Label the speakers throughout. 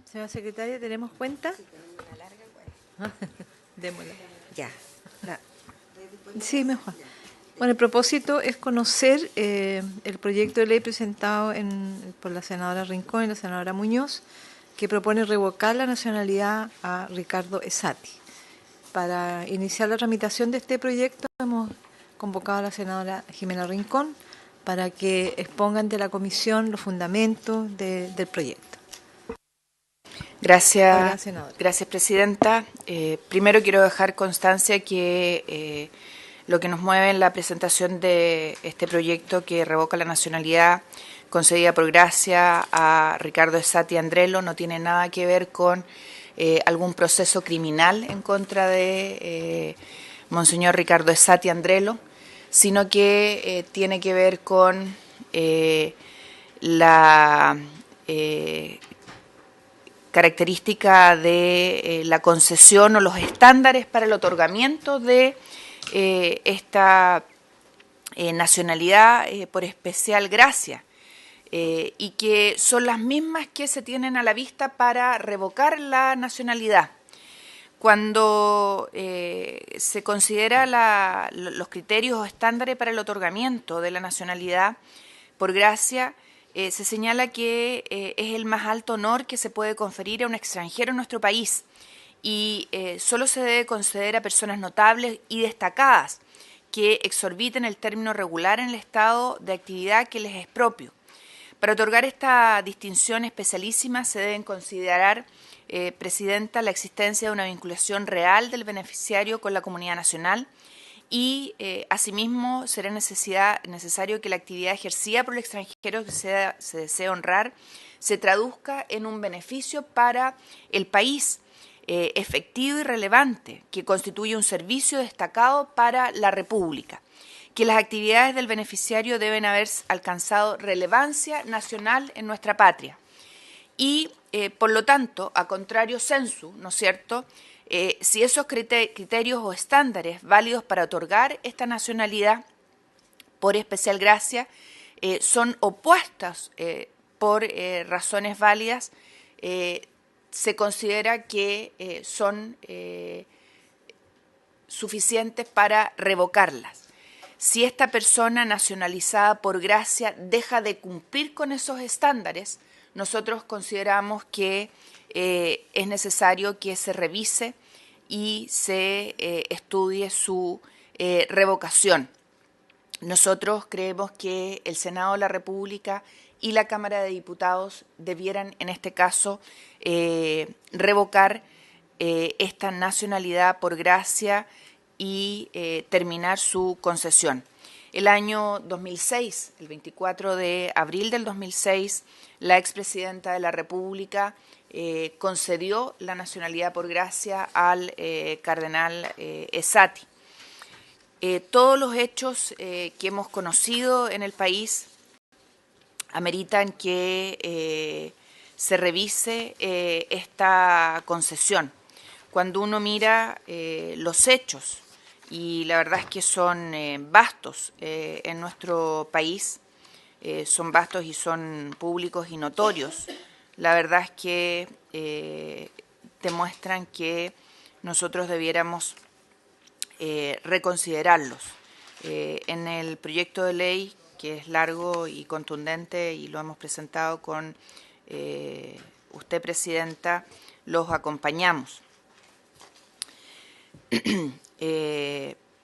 Speaker 1: Señora secretaria, ¿tenemos cuenta?
Speaker 2: Sí, tenemos una larga cuenta.
Speaker 1: Démosla.
Speaker 2: Ya.
Speaker 1: Sí, mejor. Bueno, el propósito es conocer el proyecto de ley presentado por la senadora Rincón y la senadora Muñoz, que propone revocar la nacionalidad a Ricardo Esati. Para iniciar la tramitación de este proyecto hemos convocado a la senadora Jimena Rincón para que exponga ante la comisión los fundamentos del proyecto.
Speaker 3: Gracias,
Speaker 1: Senadora.
Speaker 3: gracias presidenta. Primero quiero dejar constancia que lo que nos mueve en la presentación de este proyecto que revoca la nacionalidad concedida por gracia a Ricardo Esati Andrelo no tiene nada que ver con algún proceso criminal en contra de Monseñor Ricardo Esati Andrelo, sino que tiene que ver con la característica de la concesión o los estándares para el otorgamiento de esta nacionalidad por especial gracia, y que son las mismas que se tienen a la vista para revocar la nacionalidad. Cuando se considera los criterios o estándares para el otorgamiento de la nacionalidad por gracia, se señala que es el más alto honor que se puede conferir a un extranjero en nuestro país y solo se debe conceder a personas notables y destacadas que exorbiten el término regular en el estado de actividad que les es propio. Para otorgar esta distinción especialísima se deben considerar, Presidenta, la existencia de una vinculación real del beneficiario con la comunidad nacional y, asimismo, será necesario que la actividad ejercida por el extranjero que se desee honrar se traduzca en un beneficio para el país, efectivo y relevante, que constituye un servicio destacado para la República, que las actividades del beneficiario deben haber alcanzado relevancia nacional en nuestra patria y, por lo tanto, a contrario sensu, ¿no es cierto?, si esos criterios o estándares válidos para otorgar esta nacionalidad por especial gracia son opuestos por razones válidas, se considera que son suficientes para revocarlas. Si esta persona nacionalizada por gracia deja de cumplir con esos estándares, nosotros consideramos que es necesario que se revise y se estudie su revocación. Nosotros creemos que el Senado de la República y la Cámara de Diputados debieran, en este caso, revocar esta nacionalidad por gracia y terminar su concesión. El año 2006, el 24 de abril del 2006, la expresidenta de la República concedió la nacionalidad por gracia al cardenal Esati. Todos los hechos que hemos conocido en el país ameritan que se revise esta concesión. Cuando uno mira los hechos, y la verdad es que son vastos en nuestro país, son vastos y son públicos y notorios, la verdad es que demuestran que nosotros debiéramos reconsiderarlos. En el proyecto de ley, que es largo y contundente y lo hemos presentado con usted, Presidenta, los acompañamos.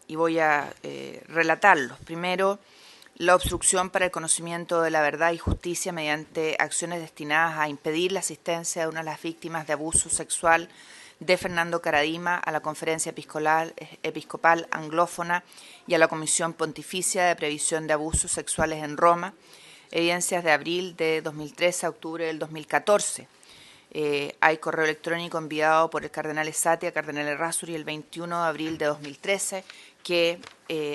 Speaker 3: Y voy a relatarlos. Primero, la obstrucción para el conocimiento de la verdad y justicia mediante acciones destinadas a impedir la asistencia de una de las víctimas de abuso sexual de Fernando Karadima a la Conferencia Episcopal Anglófona y a la Comisión Pontificia de Previsión de Abusos Sexuales en Roma, evidencias de abril de 2013 a octubre del 2014. Hay correo electrónico enviado por el cardenal Esati a cardenal Errázuriz el 21 de abril de 2013 que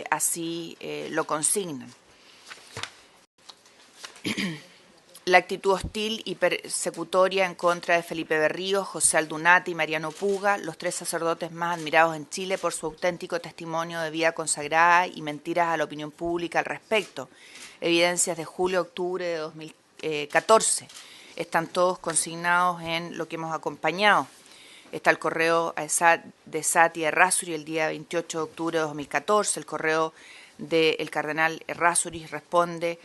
Speaker 3: así lo consignan. La actitud hostil y persecutoria en contra de Felipe Berrío, José Aldunate y Mariano Puga, los tres sacerdotes más admirados en Chile por su auténtico testimonio de vida consagrada y mentiras a la opinión pública al respecto. Evidencias de julio-octubre de 2014. están todos consignados en lo que hemos acompañado. Está el correo de Saty a Errázuriz el día 28 de octubre de 2014, el correo del cardenal Errázuriz responde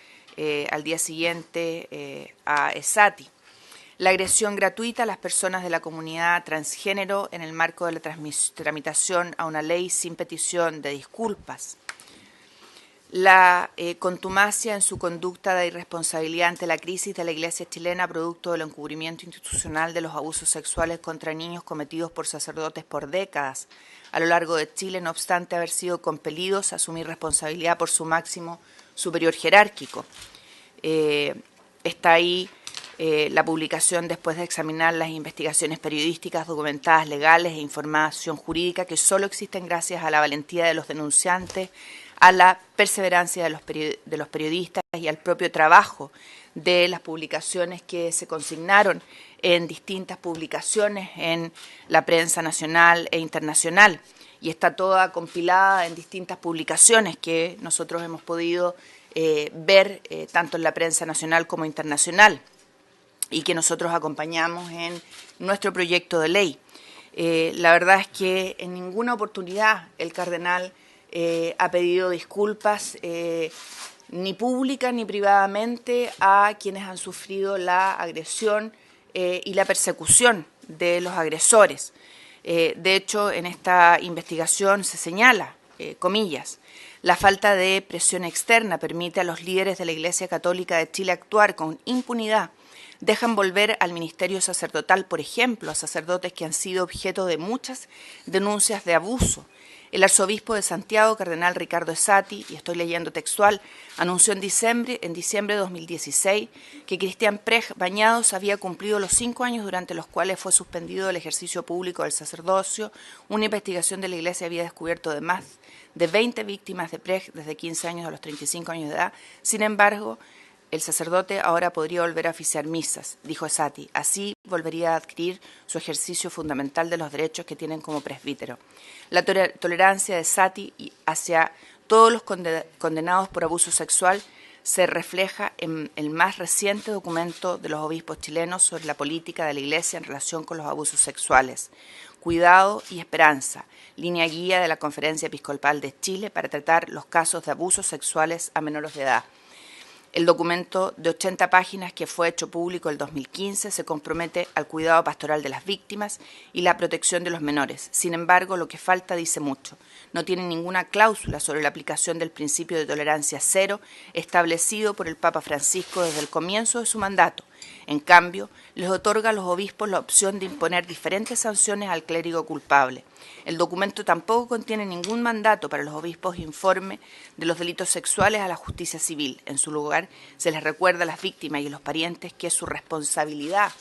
Speaker 3: al día siguiente a Saty. La agresión gratuita a las personas de la comunidad transgénero en el marco de la tramitación a una ley sin petición de disculpas. La contumacia en su conducta de irresponsabilidad ante la crisis de la Iglesia chilena producto del encubrimiento institucional de los abusos sexuales contra niños cometidos por sacerdotes por décadas a lo largo de Chile, no obstante haber sido compelidos a asumir responsabilidad por su máximo superior jerárquico. Está ahí la publicación después de examinar las investigaciones periodísticas, documentadas legales e información jurídica que solo existen gracias a la valentía de los denunciantes, a la perseverancia de los periodistas y al propio trabajo de las publicaciones que se consignaron en distintas publicaciones en la prensa nacional e internacional. Y está toda compilada en distintas publicaciones que nosotros hemos podido ver tanto en la prensa nacional como internacional y que nosotros acompañamos en nuestro proyecto de ley. La verdad es que en ninguna oportunidad el cardenal ha pedido disculpas ni pública ni privadamente a quienes han sufrido la agresión y la persecución de los agresores. De hecho, en esta investigación se señala, comillas, la falta de presión externa permite a los líderes de la Iglesia Católica de Chile actuar con impunidad. Dejan volver al ministerio sacerdotal, por ejemplo, a sacerdotes que han sido objeto de muchas denuncias de abuso. El arzobispo de Santiago, cardenal Ricardo Saty, y estoy leyendo textual, anunció en diciembre de 2016 que Cristian Prej Bañados había cumplido los 5 años durante los cuales fue suspendido del ejercicio público del sacerdocio. Una investigación de la Iglesia había descubierto de más de 20 víctimas de Prej desde 15 años a los 35 años de edad. Sin embargo, el sacerdote ahora podría volver a oficiar misas, dijo Saty. Así volvería a adquirir su ejercicio fundamental de los derechos que tienen como presbítero. La tolerancia de Saty hacia todos los condenados por abuso sexual se refleja en el más reciente documento de los obispos chilenos sobre la política de la Iglesia en relación con los abusos sexuales. Cuidado y esperanza, línea guía de la Conferencia Episcopal de Chile para tratar los casos de abusos sexuales a menores de edad. El documento de 80 páginas que fue hecho público el 2015 se compromete al cuidado pastoral de las víctimas y la protección de los menores. Sin embargo, lo que falta dice mucho. No tiene ninguna cláusula sobre la aplicación del principio de tolerancia cero establecido por el Papa Francisco desde el comienzo de su mandato. En cambio, les otorga a los obispos la opción de imponer diferentes sanciones al clérigo culpable. El documento tampoco contiene ningún mandato para los obispos informe de los delitos sexuales a la justicia civil. En su lugar, se les recuerda a las víctimas y a los parientes que es su responsabilidad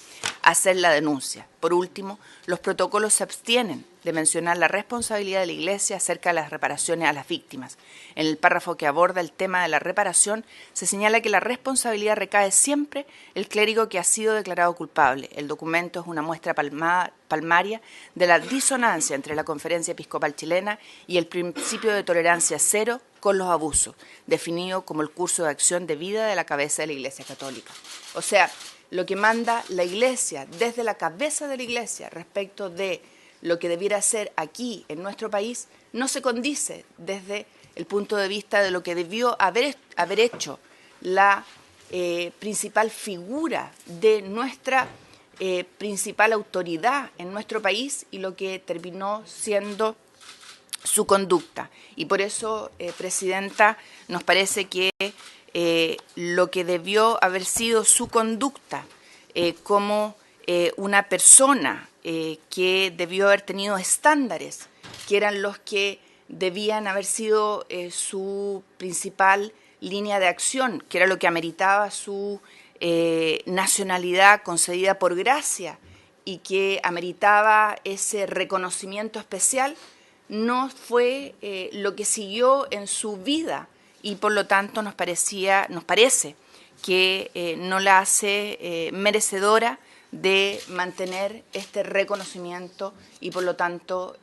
Speaker 3: hacer la denuncia. Por último, los protocolos se abstienen de mencionar la responsabilidad de la Iglesia acerca de las reparaciones a las víctimas. En el párrafo que aborda el tema de la reparación, se señala que la responsabilidad recae siempre en el clérigo que ha sido declarado culpable. El documento es una muestra palmaria de la disonancia entre la Conferencia Episcopal Chilena y el principio de tolerancia cero con los abusos, definido como el curso de acción de vida de la cabeza de la Iglesia Católica. O sea, lo que manda la Iglesia, desde la cabeza de la Iglesia, respecto de lo que debiera ser aquí, en nuestro país, no se condice desde el punto de vista de lo que debió haber hecho la principal figura de nuestra principal autoridad en nuestro país y lo que terminó siendo su conducta. Y por eso, Presidenta, nos parece que lo que debió haber sido su conducta como una persona que debió haber tenido estándares, que eran los que debían haber sido su principal línea de acción, que era lo que ameritaba su nacionalidad concedida por gracia y que ameritaba ese reconocimiento especial, no fue lo que siguió en su vida y por lo tanto nos parece que no la hace merecedora de mantener este reconocimiento y por lo tanto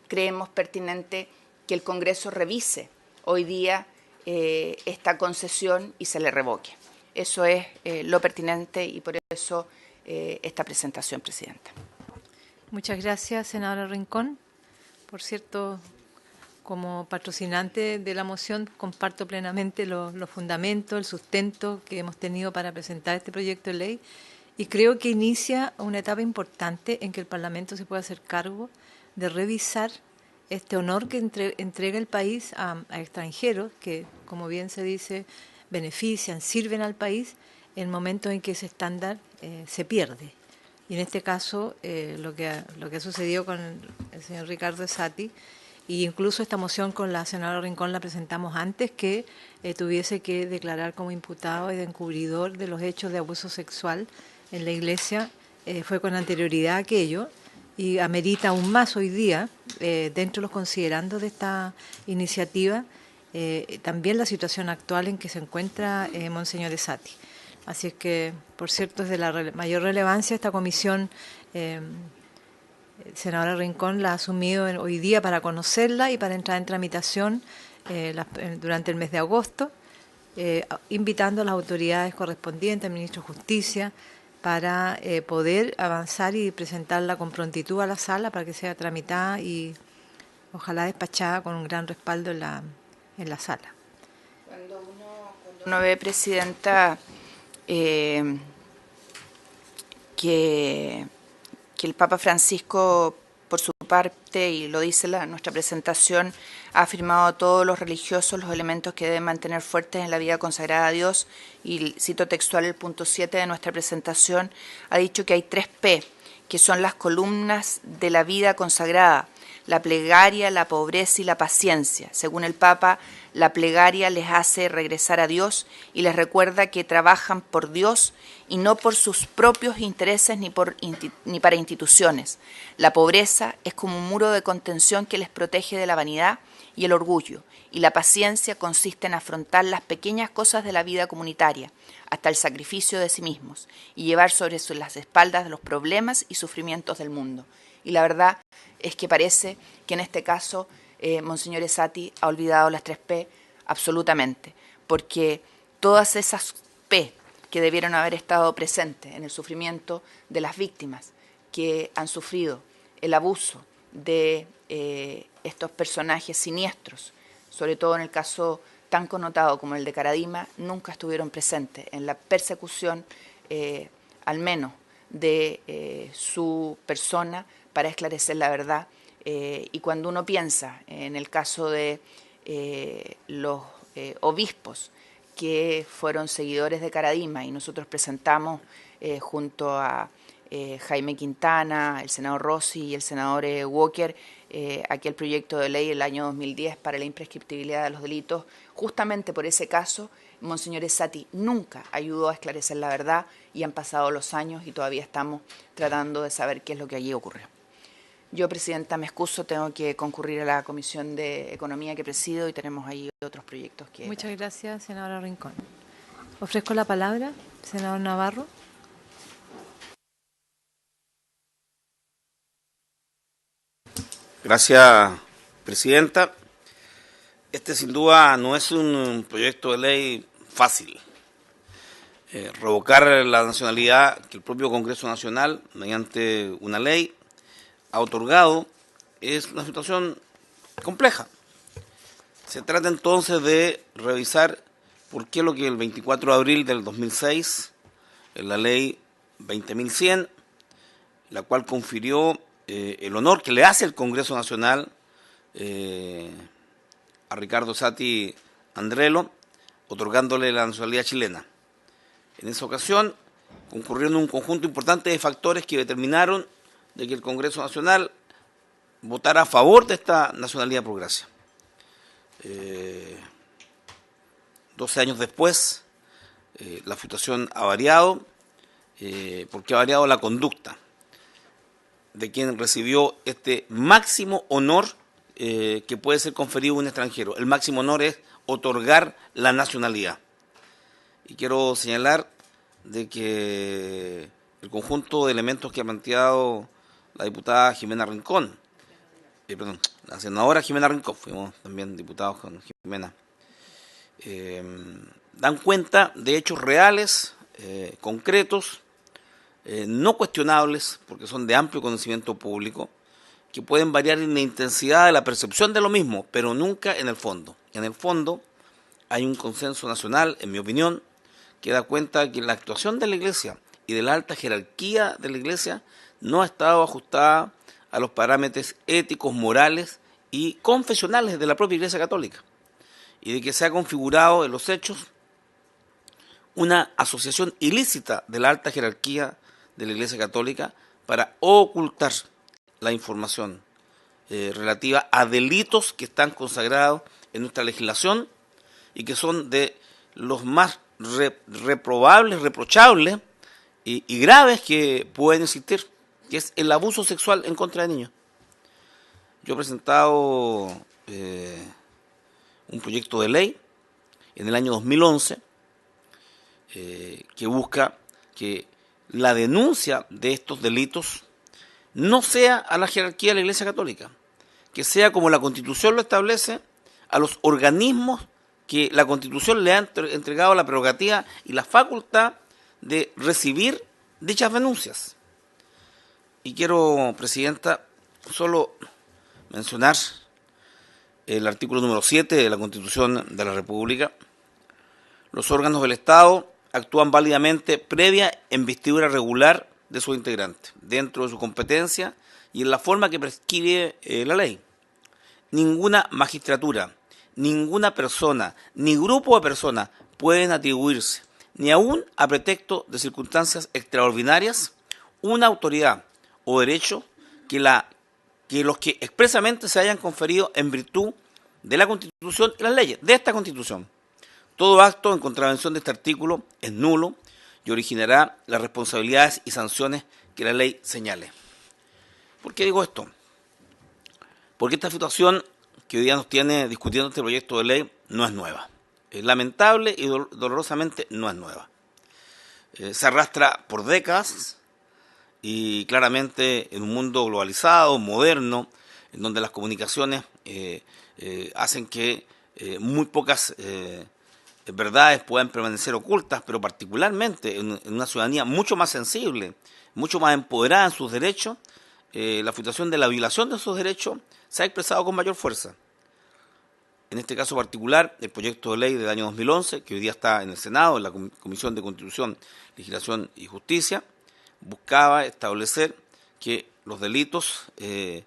Speaker 3: creemos pertinente que el Congreso revise hoy día esta concesión y se le revoque. eso es lo pertinente y por eso esta presentación, Presidenta.
Speaker 1: Muchas gracias, senadora Rincón. Por cierto, como patrocinante de la moción, comparto plenamente los fundamentos, el sustento que hemos tenido para presentar este proyecto de ley y creo que inicia una etapa importante en que el Parlamento se pueda hacer cargo de revisar este honor que entrega el país a extranjeros que, como bien se dice, benefician, sirven al país en momentos en que ese estándar se pierde. Y en este caso, lo que ha sucedido con el señor Ricardo Esati, e incluso esta moción con la senadora Rincón la presentamos antes que tuviese que declarar como imputado y de encubridor de los hechos de abuso sexual en la Iglesia, fue con anterioridad a aquello, y amerita aún más hoy día, dentro de los considerandos de esta iniciativa, también la situación actual en que se encuentra Monseñor Esati. Así es que, por cierto, es de la mayor relevancia esta comisión. El senadora Rincón la ha asumido hoy día para conocerla y para entrar en tramitación durante el mes de agosto, invitando a las autoridades correspondientes, al ministro de Justicia, para poder avanzar y presentarla con prontitud a la sala para que sea tramitada y ojalá despachada con un gran respaldo en la sala.
Speaker 3: Cuando uno ve, Presidenta, que el Papa Francisco, por su parte, y lo dice nuestra presentación, ha afirmado a todos los religiosos los elementos que deben mantener fuertes en la vida consagrada a Dios, y cito textual el punto 7 de nuestra presentación, ha dicho que hay 3 P, que son las columnas de la vida consagrada: la plegaria, la pobreza y la paciencia. Según el Papa, la plegaria les hace regresar a Dios y les recuerda que trabajan por Dios y no por sus propios intereses ni para instituciones. La pobreza es como un muro de contención que les protege de la vanidad y el orgullo, y la paciencia consiste en afrontar las pequeñas cosas de la vida comunitaria, hasta el sacrificio de sí mismos, y llevar sobre las espaldas los problemas y sufrimientos del mundo. Y la verdad es que parece que en este caso Monseñor Esati ha olvidado las 3 P absolutamente, porque todas esas P que debieron haber estado presentes en el sufrimiento de las víctimas que han sufrido el abuso de estos personajes siniestros, sobre todo en el caso tan connotado como el de Caradima, nunca estuvieron presentes en la persecución, al menos de su persona, para esclarecer la verdad. Y cuando uno piensa en el caso de los obispos que fueron seguidores de Caradima, y nosotros presentamos junto a Jaime Quintana, el senador Rossi y el senador Walker, aquel proyecto de ley del año 2010 para la imprescriptibilidad de los delitos, justamente por ese caso, Monseñor Esati nunca ayudó a esclarecer la verdad, y han pasado los años y todavía estamos tratando de saber qué es lo que allí ocurrió. Yo, Presidenta, me excuso, tengo que concurrir a la Comisión de Economía que presido y tenemos ahí otros proyectos que...
Speaker 1: Muchas gracias, senadora Rincón. Ofrezco la palabra, senador Navarro.
Speaker 4: Gracias, Presidenta. Este sin duda no es un proyecto de ley fácil. Revocar la nacionalidad que el propio Congreso Nacional, mediante una ley, ha otorgado, es una situación compleja. Se trata entonces de revisar por qué lo que el 24 de abril del 2006, en la ley 20.100, la cual confirió el honor que le hace el Congreso Nacional a Ricardo Esati Andrelo, otorgándole la nacionalidad chilena. En esa ocasión concurrieron un conjunto importante de factores que determinaron de que el Congreso Nacional votara a favor de esta nacionalidad por gracia. 12 años después, la situación ha variado, porque ha variado la conducta de quien recibió este máximo honor que puede ser conferido a un extranjero. El máximo honor es otorgar la nacionalidad. Y quiero señalar de que el conjunto de elementos que ha planteado la diputada Jimena Rincón, la senadora Jimena Rincón, fuimos también diputados con Jimena, dan cuenta de hechos reales, concretos, no cuestionables, porque son de amplio conocimiento público, que pueden variar en la intensidad de la percepción de lo mismo, pero nunca en el fondo. En el fondo hay un consenso nacional, en mi opinión, que da cuenta que la actuación de la Iglesia y de la alta jerarquía de la Iglesia no ha estado ajustada a los parámetros éticos, morales y confesionales de la propia Iglesia Católica, y de que se ha configurado en los hechos una asociación ilícita de la alta jerarquía de la Iglesia Católica para ocultar la información relativa a delitos que están consagrados en nuestra legislación y que son de los más reprobables, reprochables y graves que pueden existir, que es el abuso sexual en contra de niños. Yo he presentado un proyecto de ley en el año 2011 que busca que la denuncia de estos delitos no sea a la jerarquía de la Iglesia Católica, que sea como la Constitución lo establece, a los organismos que la Constitución le ha entregado la prerrogativa y la facultad de recibir dichas denuncias. Y quiero, Presidenta, solo mencionar el artículo número 7 de la Constitución de la República. Los órganos del Estado actúan válidamente previa investidura regular de sus integrantes, dentro de su competencia y en la forma que prescribe la ley. Ninguna magistratura, ninguna persona, ni grupo de personas pueden atribuirse, ni aun a pretexto de circunstancias extraordinarias, una autoridad o derecho que los que expresamente se hayan conferido en virtud de la Constitución y las leyes de esta Constitución. Todo acto en contravención de este artículo es nulo y originará las responsabilidades y sanciones que la ley señale. ¿Por qué digo esto? Porque esta situación que hoy día nos tiene discutiendo este proyecto de ley no es nueva. Es lamentable y dolorosamente no es nueva. Se arrastra por décadas y claramente en un mundo globalizado, moderno, en donde las comunicaciones hacen que muy pocas verdades puedan permanecer ocultas, pero particularmente en una ciudadanía mucho más sensible, mucho más empoderada en sus derechos, la situación de la violación de esos derechos se ha expresado con mayor fuerza. En este caso particular, el proyecto de ley del año 2011, que hoy día está en el Senado, en la Comisión de Constitución, Legislación y Justicia, buscaba establecer que los delitos que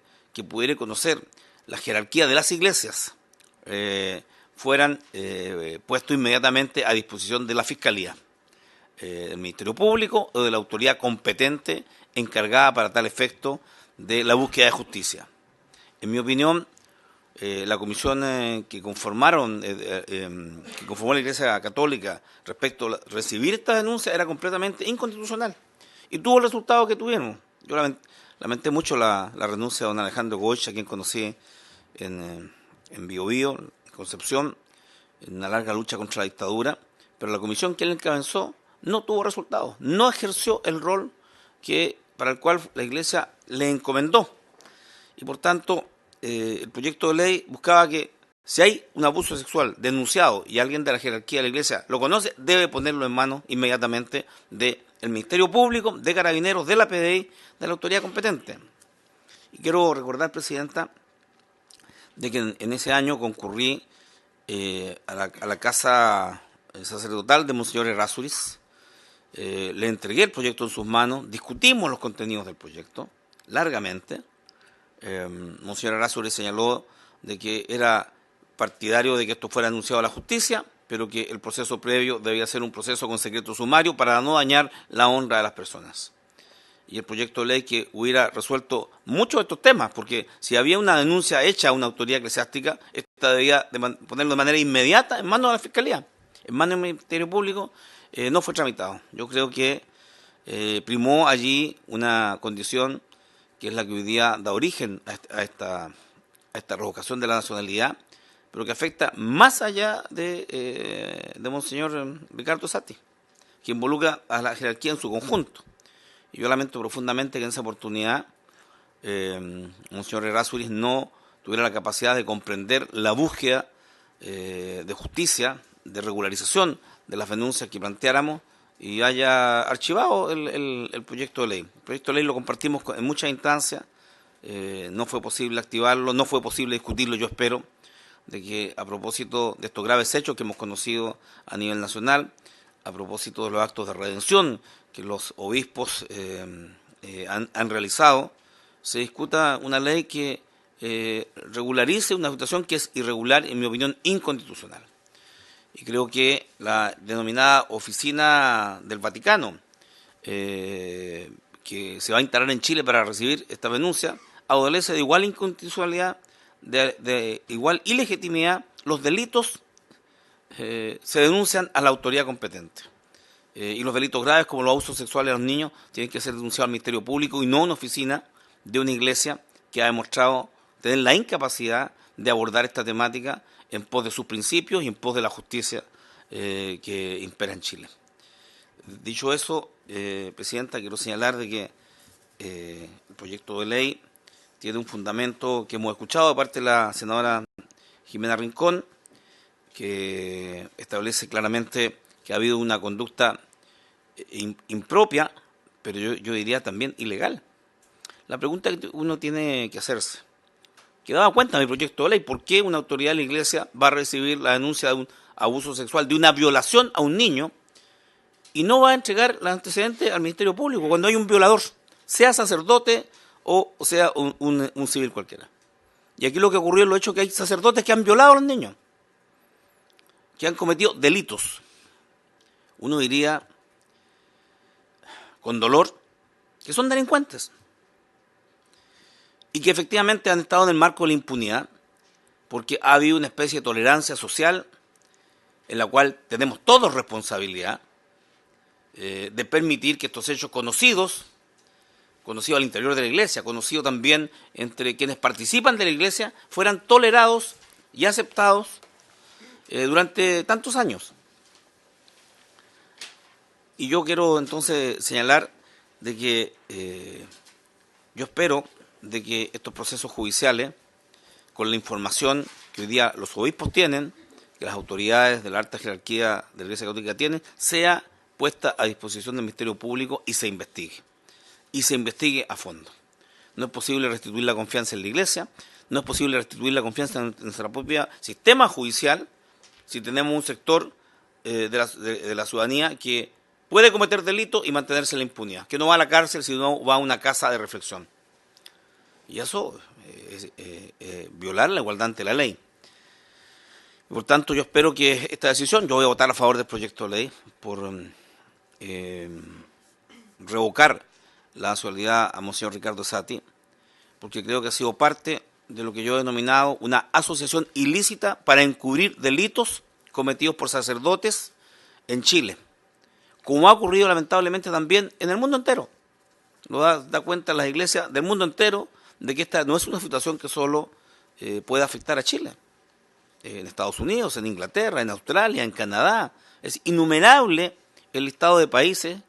Speaker 4: pudiera conocer la jerarquía de las iglesias fueran puestos inmediatamente a disposición de la Fiscalía, del Ministerio Público o de la autoridad competente encargada para tal efecto de la búsqueda de justicia. En mi opinión, la comisión que conformó la Iglesia Católica respecto a recibir esta denuncia era completamente inconstitucional y tuvo el resultado que tuvieron. Yo lamenté mucho la renuncia de don Alejandro Goich, a quien conocí en Biobío, en Concepción, en una larga lucha contra la dictadura, pero la comisión que él encabezó no tuvo resultados, no ejerció el rol para el cual la Iglesia le encomendó. Y por tanto, el proyecto de ley buscaba que si hay un abuso sexual denunciado y alguien de la jerarquía de la Iglesia lo conoce, debe ponerlo en manos inmediatamente del Ministerio Público, de Carabineros, de la PDI, de la autoridad competente. Y quiero recordar, Presidenta, de que en ese año concurrí a la casa sacerdotal de Monseñor Errázuriz, le entregué el proyecto en sus manos, discutimos los contenidos del proyecto largamente. Monseñor Errázuriz señaló de que era partidario de que esto fuera anunciado a la justicia, pero que el proceso previo debía ser un proceso con secreto sumario para no dañar la honra de las personas. Y el proyecto de ley que hubiera resuelto muchos de estos temas, porque si había una denuncia hecha a una autoridad eclesiástica, esta debía ponerlo de manera inmediata en manos de la Fiscalía, en manos del Ministerio Público, no fue tramitado. Yo creo que primó allí una condición que es la que hoy día da origen a esta revocación de la nacionalidad, pero que afecta más allá de Monseñor Ricardo Sati, que involucra a la jerarquía en su conjunto. Y yo lamento profundamente que en esa oportunidad Monseñor Errázuriz no tuviera la capacidad de comprender la búsqueda de justicia de regularización de las denuncias que planteáramos y haya archivado el proyecto de ley. El proyecto de ley lo compartimos en muchas instancias, no fue posible activarlo, no fue posible discutirlo, yo espero, de que a propósito de estos graves hechos que hemos conocido a nivel nacional, a propósito de los actos de redención que los obispos han realizado, se discuta una ley que regularice una situación que es irregular, en mi opinión, inconstitucional. Y creo que la denominada Oficina del Vaticano, que se va a instalar en Chile para recibir esta denuncia, adolece de igual inconstitucionalidad, de igual ilegitimidad. Los delitos se denuncian a la autoridad competente. Y los delitos graves como los abusos sexuales a los niños tienen que ser denunciados al Ministerio Público y no a una oficina de una iglesia que ha demostrado tener la incapacidad de abordar esta temática en pos de sus principios y en pos de la justicia que impera en Chile. Dicho eso, Presidenta, quiero señalar de que el proyecto de ley tiene un fundamento que hemos escuchado de parte de la senadora Jimena Rincón, que establece claramente que ha habido una conducta impropia, pero yo diría también ilegal. La pregunta que uno tiene que hacerse, que daba cuenta de mi proyecto de ley, ¿por qué una autoridad de la Iglesia va a recibir la denuncia de un abuso sexual, de una violación a un niño, y no va a entregar los antecedentes al Ministerio Público cuando hay un violador, sea sacerdote o sea un civil cualquiera? Y aquí lo que ocurrió es lo hecho que hay sacerdotes que han violado a los niños, que han cometido delitos. Uno diría, con dolor, que son delincuentes y que efectivamente han estado en el marco de la impunidad, porque ha habido una especie de tolerancia social en la cual tenemos todos responsabilidad de permitir que estos hechos conocidos al interior de la Iglesia, conocidos también entre quienes participan de la Iglesia, fueran tolerados y aceptados durante tantos años. Y yo quiero entonces señalar de que yo espero de que estos procesos judiciales, con la información que hoy día los obispos tienen, que las autoridades de la alta jerarquía de la Iglesia Católica tienen, sea puesta a disposición del Ministerio Público y se investigue a fondo. No es posible restituir la confianza en la Iglesia, no es posible restituir la confianza en nuestro propio sistema judicial si tenemos un sector de la ciudadanía que puede cometer delitos y mantenerse en la impunidad, que no va a la cárcel, sino va a una casa de reflexión. Y eso es violar la igualdad ante la ley. Y por tanto, yo espero que esta decisión, yo voy a votar a favor del proyecto de ley por revocar la nacionalidad a Monseñor Ricardo Sati, porque creo que ha sido parte de lo que yo he denominado una asociación ilícita para encubrir delitos cometidos por sacerdotes en Chile, como ha ocurrido lamentablemente también en el mundo entero. Lo da cuenta las iglesias del mundo entero de que esta no es una situación que solo puede afectar a Chile. En Estados Unidos, en Inglaterra, en Australia, en Canadá, es innumerable el listado de países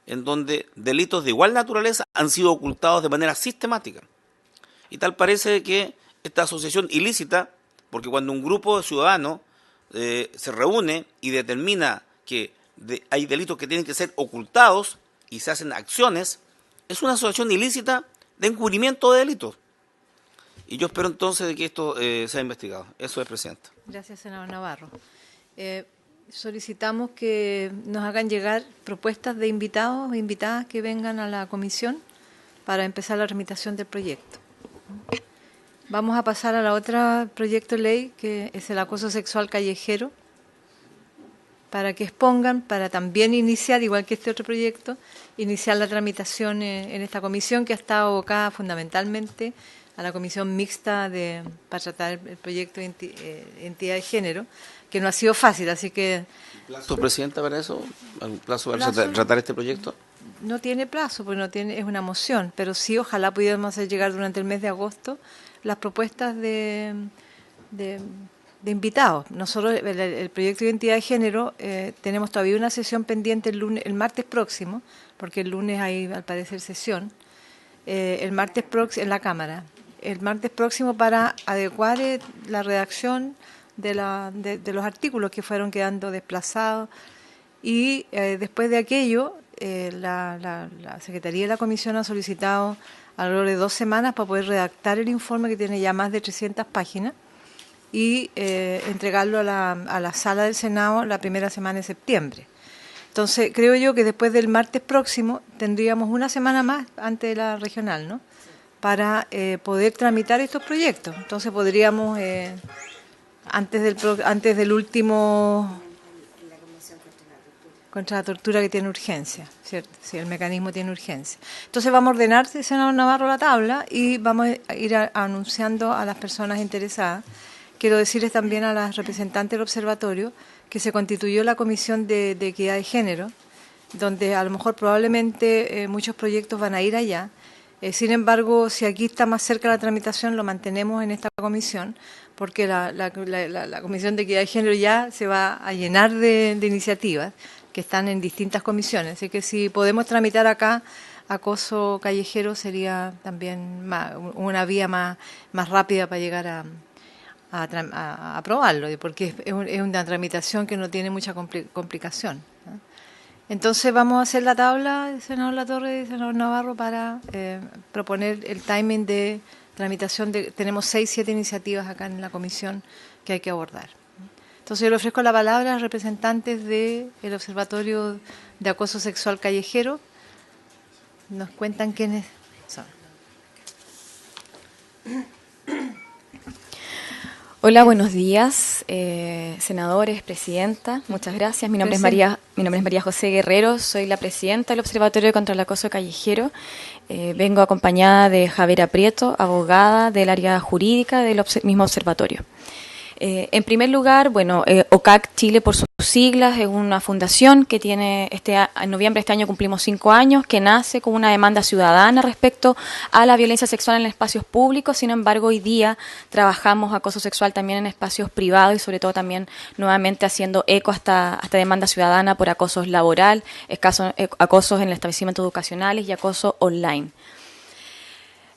Speaker 4: en donde delitos de igual naturaleza han sido ocultados de manera sistemática. Y tal parece que esta asociación ilícita, porque cuando un grupo de ciudadanos se reúne y determina que hay delitos que tienen que ser ocultados y se hacen acciones, es una asociación ilícita de encubrimiento de delitos. Y yo espero entonces de que esto sea investigado. Eso es, Presidenta.
Speaker 1: Gracias, senador Navarro. Solicitamos que nos hagan llegar propuestas de invitados o invitadas que vengan a la comisión para empezar la tramitación del proyecto. Vamos a pasar a la otra proyecto de ley, que es el acoso sexual callejero, para que expongan, para también iniciar, igual que este otro proyecto, iniciar la tramitación en esta comisión que ha estado abocada fundamentalmente a la comisión mixta para tratar el proyecto de identidad de género, que no ha sido fácil, así que...
Speaker 4: ¿Plazo, Presidenta, para eso? ¿Algún plazo para tratar este proyecto?
Speaker 1: No tiene plazo, porque es una moción, pero sí ojalá pudiéramos hacer llegar durante el mes de agosto las propuestas de invitados. Nosotros, el proyecto de identidad de género, tenemos todavía una sesión pendiente el martes próximo, porque el lunes hay al parecer sesión, el martes próximo en la Cámara. El martes próximo para adecuar la redacción de los artículos que fueron quedando desplazados. Y después de aquello, la Secretaría de la Comisión ha solicitado alrededor de 2 semanas para poder redactar el informe, que tiene ya más de 300 páginas, y entregarlo a la sala del Senado la primera semana de septiembre. Entonces, creo yo que después del martes próximo tendríamos una semana más antes de la regional, ¿no?, para poder tramitar estos proyectos. Entonces podríamos, antes del último... Contra la tortura, que tiene urgencia, ¿cierto? Sí, el mecanismo tiene urgencia. Entonces vamos a ordenar, senador Navarro, la tabla, y vamos a ir anunciando a las personas interesadas. Quiero decirles también a las representantes del observatorio que se constituyó la Comisión de Equidad de Género, donde a lo mejor probablemente muchos proyectos van a ir allá. Sin embargo, si aquí está más cerca la tramitación, lo mantenemos en esta comisión, porque la Comisión de Equidad de Género ya se va a llenar de iniciativas que están en distintas comisiones. Así que si podemos tramitar acá acoso callejero, sería también una vía más rápida para llegar a aprobarlo, porque es una tramitación que no tiene mucha complicación, ¿no? Entonces vamos a hacer la tabla, senador Latorre y senador Navarro, para proponer el timing de tramitación. Tenemos 6, 7 iniciativas acá en la comisión que hay que abordar. Entonces yo le ofrezco la palabra a los representantes del Observatorio de Acoso Sexual Callejero. Nos cuentan quiénes son.
Speaker 5: Hola, buenos días, senadores, presidenta. Muchas gracias. Mi nombre es María José Guerrero. Soy la presidenta del Observatorio contra el Acoso Callejero. Vengo acompañada de Javiera Prieto, abogada del área jurídica del mismo observatorio. En primer lugar, OCAC Chile, por sus siglas, es una fundación que tiene, en noviembre de este año cumplimos 5 años, que nace con una demanda ciudadana respecto a la violencia sexual en espacios públicos. Sin embargo, hoy día trabajamos acoso sexual también en espacios privados y sobre todo también nuevamente haciendo eco a esta demanda ciudadana por acosos laboral, acosos en el establecimiento educacionales y acoso online.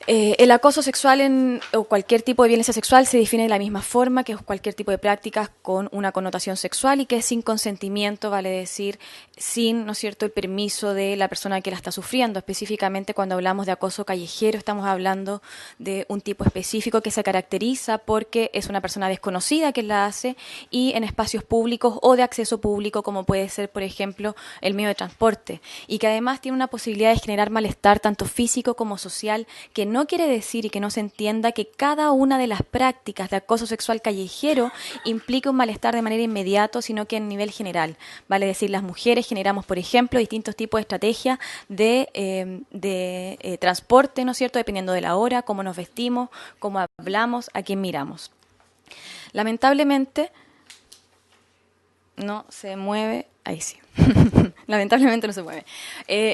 Speaker 5: El acoso sexual o cualquier tipo de violencia sexual se define de la misma forma que cualquier tipo de prácticas con una connotación sexual y que es sin consentimiento, vale decir, sin, ¿no es cierto?, el permiso de la persona que la está sufriendo. Específicamente, cuando hablamos de acoso callejero, estamos hablando de un tipo específico que se caracteriza porque es una persona desconocida que la hace y en espacios públicos o de acceso público, como puede ser, por ejemplo, el medio de transporte, y que además tiene una posibilidad de generar malestar tanto físico como social, que no quiere decir y que no se entienda que cada una de las prácticas de acoso sexual callejero implica un malestar de manera inmediata, sino que a nivel general. Vale decir, las mujeres generamos, por ejemplo, distintos tipos de estrategias de transporte, ¿no es cierto?, dependiendo de la hora, cómo nos vestimos, cómo hablamos, a quién miramos. Lamentablemente, no se mueve, ahí sí. Lamentablemente no se mueve.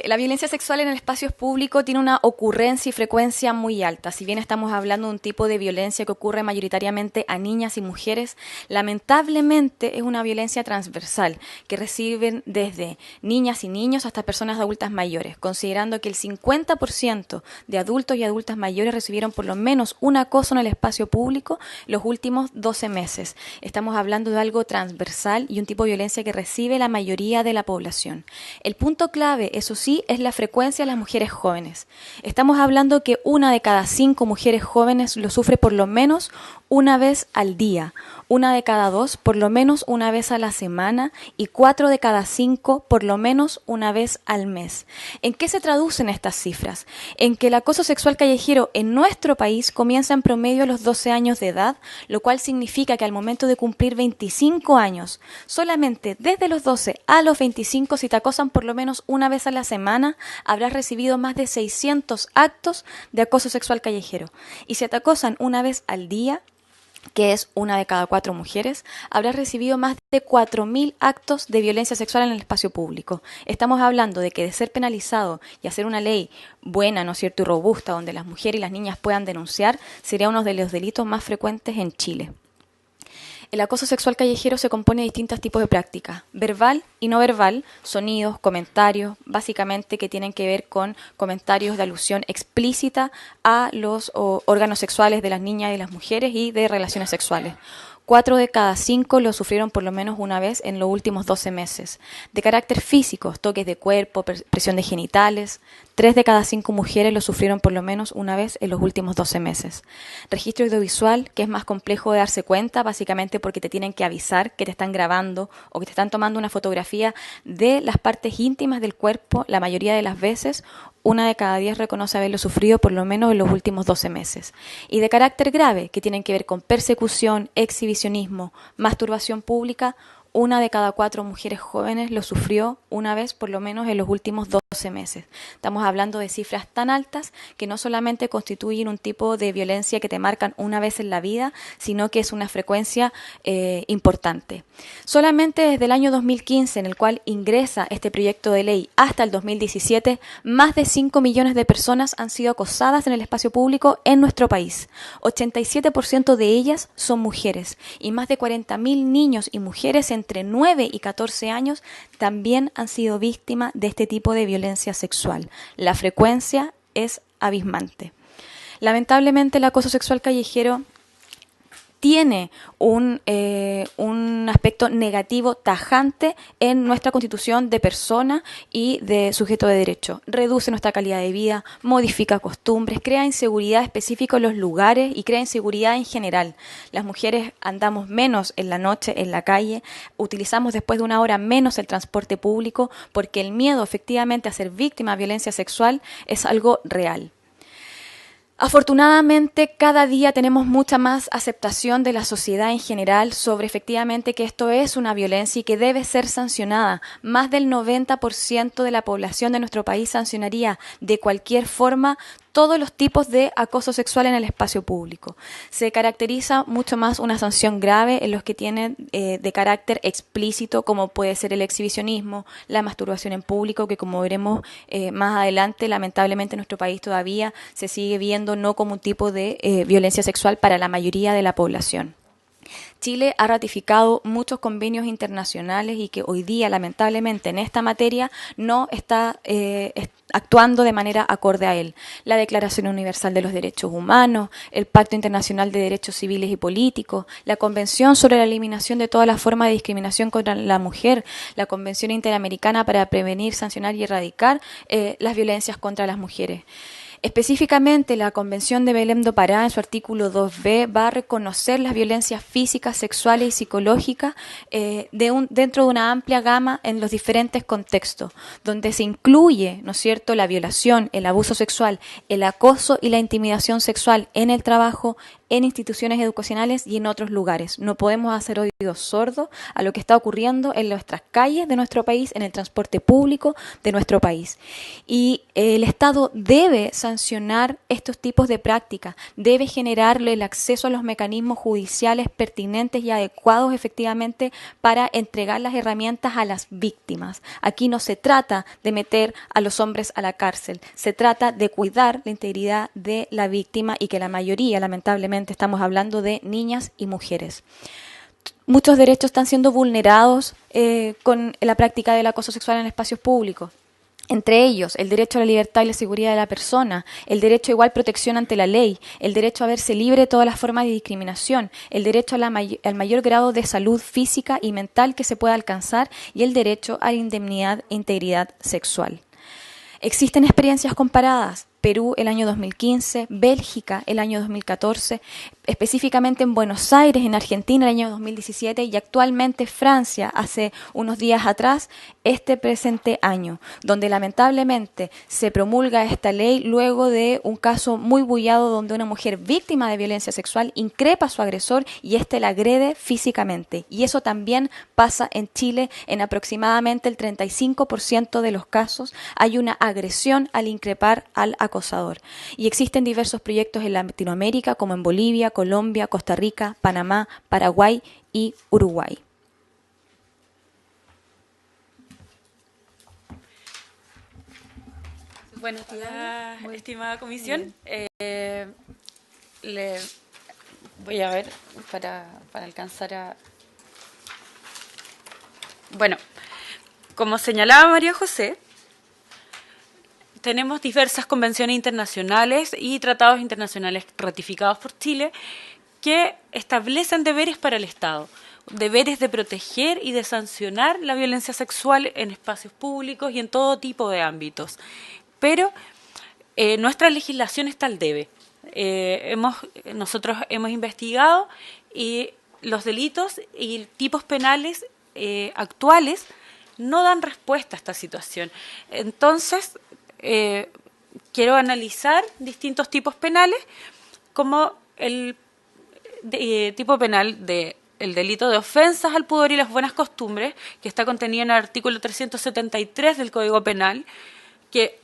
Speaker 5: La violencia sexual en el espacio público tiene una ocurrencia y frecuencia muy alta. Si bien estamos hablando de un tipo de violencia que ocurre mayoritariamente a niñas y mujeres, lamentablemente es una violencia transversal que reciben desde niñas y niños hasta personas adultas mayores, considerando que el 50% de adultos y adultas mayores recibieron por lo menos un acoso en el espacio público los últimos 12 meses. Estamos hablando de algo transversal y un tipo de violencia que recibe la mayoría de la población. El punto clave, eso sí, es la frecuencia de las mujeres jóvenes. Estamos hablando que 1 de cada 5 mujeres jóvenes lo sufre por lo menos una vez al día, 1 de cada 2 por lo menos una vez a la semana y 4 de cada 5 por lo menos una vez al mes. ¿En qué se traducen estas cifras? En que el acoso sexual callejero en nuestro país comienza en promedio a los 12 años de edad, lo cual significa que al momento de cumplir 25 años, solamente desde los 12 a los 25, si te acosan por lo menos una vez a la semana, habrás recibido más de 600 actos de acoso sexual callejero. Y si te acosan una vez al día, que es 1 de cada 4 mujeres, habrá recibido más de 4.000 actos de violencia sexual en el espacio público. Estamos hablando de que de ser penalizado y hacer una ley buena, ¿no es cierto?, y robusta, donde las mujeres y las niñas puedan denunciar, sería uno de los delitos más frecuentes en Chile. El acoso sexual callejero se compone de distintos tipos de prácticas, verbal y no verbal, sonidos, comentarios, básicamente que tienen que ver con comentarios de alusión explícita a los órganos sexuales de las niñas y de las mujeres y de relaciones sexuales. 4 de cada 5 lo sufrieron por lo menos una vez en los últimos 12 meses. De carácter físico, toques de cuerpo, presión de genitales. 3 de cada 5 mujeres lo sufrieron por lo menos una vez en los últimos 12 meses. Registro audiovisual, que es más complejo de darse cuenta, básicamente porque te tienen que avisar que te están grabando o que te están tomando una fotografía de las partes íntimas del cuerpo, la mayoría de las veces. 1 de cada 10 reconoce haberlo sufrido por lo menos en los últimos 12 meses. Y de carácter grave, que tienen que ver con persecución, exhibicionismo, masturbación pública, 1 de cada 4 mujeres jóvenes lo sufrió una vez por lo menos en los últimos 12 meses. Estamos hablando de cifras tan altas que no solamente constituyen un tipo de violencia que te marcan una vez en la vida, sino que es una frecuencia importante. Solamente desde el año 2015, en el cual ingresa este proyecto de ley, hasta el 2017, más de 5 millones de personas han sido acosadas en el espacio público en nuestro país. 87% de ellas son mujeres y más de 40.000 niños y mujeres entre 9 y 14 años también han sido víctimas de este tipo de violencia sexual. La frecuencia es abismante. Lamentablemente, el acoso sexual callejero tiene un aspecto negativo tajante en nuestra constitución de persona y de sujeto de derecho. Reduce nuestra calidad de vida, modifica costumbres, crea inseguridad específica en los lugares y crea inseguridad en general. Las mujeres andamos menos en la noche en la calle, utilizamos después de 1 hora menos el transporte público porque el miedo efectivamente a ser víctima de violencia sexual es algo real. Afortunadamente, cada día tenemos mucha más aceptación de la sociedad en general sobre efectivamente que esto es una violencia y que debe ser sancionada. Más del 90% de la población de nuestro país sancionaría de cualquier forma todos los tipos de acoso sexual en el espacio público. Se caracteriza mucho más una sanción grave en los que tienen de carácter explícito, como puede ser el exhibicionismo, la masturbación en público, que como veremos más adelante, lamentablemente en nuestro país todavía se sigue viendo no como un tipo de violencia sexual para la mayoría de la población. Chile ha ratificado muchos convenios internacionales y que hoy día, lamentablemente, en esta materia no está actuando de manera acorde a él. La Declaración Universal de los Derechos Humanos, el Pacto Internacional de Derechos Civiles y Políticos, la Convención sobre la Eliminación de todas las formas de discriminación contra la mujer, la Convención Interamericana para prevenir, sancionar y erradicar las violencias contra las mujeres. Específicamente, la Convención de Belém do Pará, en su artículo 2b, va a reconocer las violencias físicas, sexuales y psicológicas dentro de una amplia gama en los diferentes contextos, donde se incluye, ¿no es cierto?, la violación, el abuso sexual, el acoso y la intimidación sexual en el trabajo, en instituciones educacionales y en otros lugares. No podemos hacer oídos sordos a lo que está ocurriendo en nuestras calles de nuestro país, en el transporte público de nuestro país. Y el Estado debe sancionar estos tipos de prácticas, debe generarle el acceso a los mecanismos judiciales pertinentes y adecuados efectivamente para entregar las herramientas a las víctimas. Aquí no se trata de meter a los hombres a la cárcel, se trata de cuidar la integridad de la víctima y que la mayoría, lamentablemente, estamos hablando de niñas y mujeres. Muchos derechos están siendo vulnerados con la práctica del acoso sexual en espacios públicos. Entre ellos, el derecho a la libertad y la seguridad de la persona, el derecho a igual protección ante la ley, el derecho a verse libre de todas las formas de discriminación, el derecho al mayor grado de salud física y mental que se pueda alcanzar y el derecho a la indemnidad e integridad sexual. Existen experiencias comparadas. Perú el año 2015, Bélgica el año 2014, específicamente en Buenos Aires, en Argentina el año 2017 y actualmente Francia hace unos días atrás, este presente año, donde lamentablemente se promulga esta ley luego de un caso muy bullado donde una mujer víctima de violencia sexual increpa a su agresor y éste la agrede físicamente. Y eso también pasa en Chile, en aproximadamente el 35% de los casos hay una agresión al increpar al acosador. Y existen diversos proyectos en Latinoamérica, como en Bolivia, Colombia, Costa Rica, Panamá, Paraguay y Uruguay.
Speaker 6: Buenos días, estimada comisión. Le voy a ver para alcanzar a... Bueno, como señalaba María José, tenemos diversas convenciones internacionales y tratados internacionales ratificados por Chile que establecen deberes para el Estado, deberes de proteger y de sancionar la violencia sexual en espacios públicos y en todo tipo de ámbitos. Pero nuestra legislación está al debe. Nosotros hemos investigado y los delitos y tipos penales actuales no dan respuesta a esta situación. Entonces, quiero analizar distintos tipos penales, como el tipo penal de el delito de ofensas al pudor y las buenas costumbres, que está contenido en el artículo 373 del Código Penal, que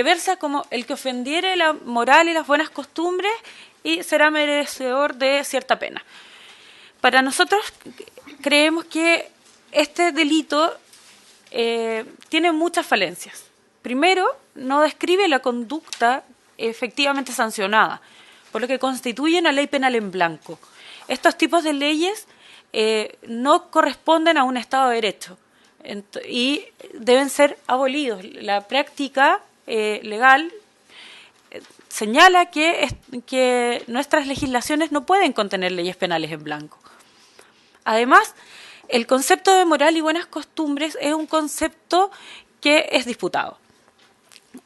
Speaker 6: versa como el que ofendiere la moral y las buenas costumbres y será merecedor de cierta pena. Para nosotros creemos que este delito tiene muchas falencias. Primero, no describe la conducta efectivamente sancionada, por lo que constituye una ley penal en blanco. Estos tipos de leyes no corresponden a un Estado de Derecho y deben ser abolidos. La práctica legal señala que nuestras legislaciones no pueden contener leyes penales en blanco. Además, el concepto de moral y buenas costumbres es un concepto que es disputado.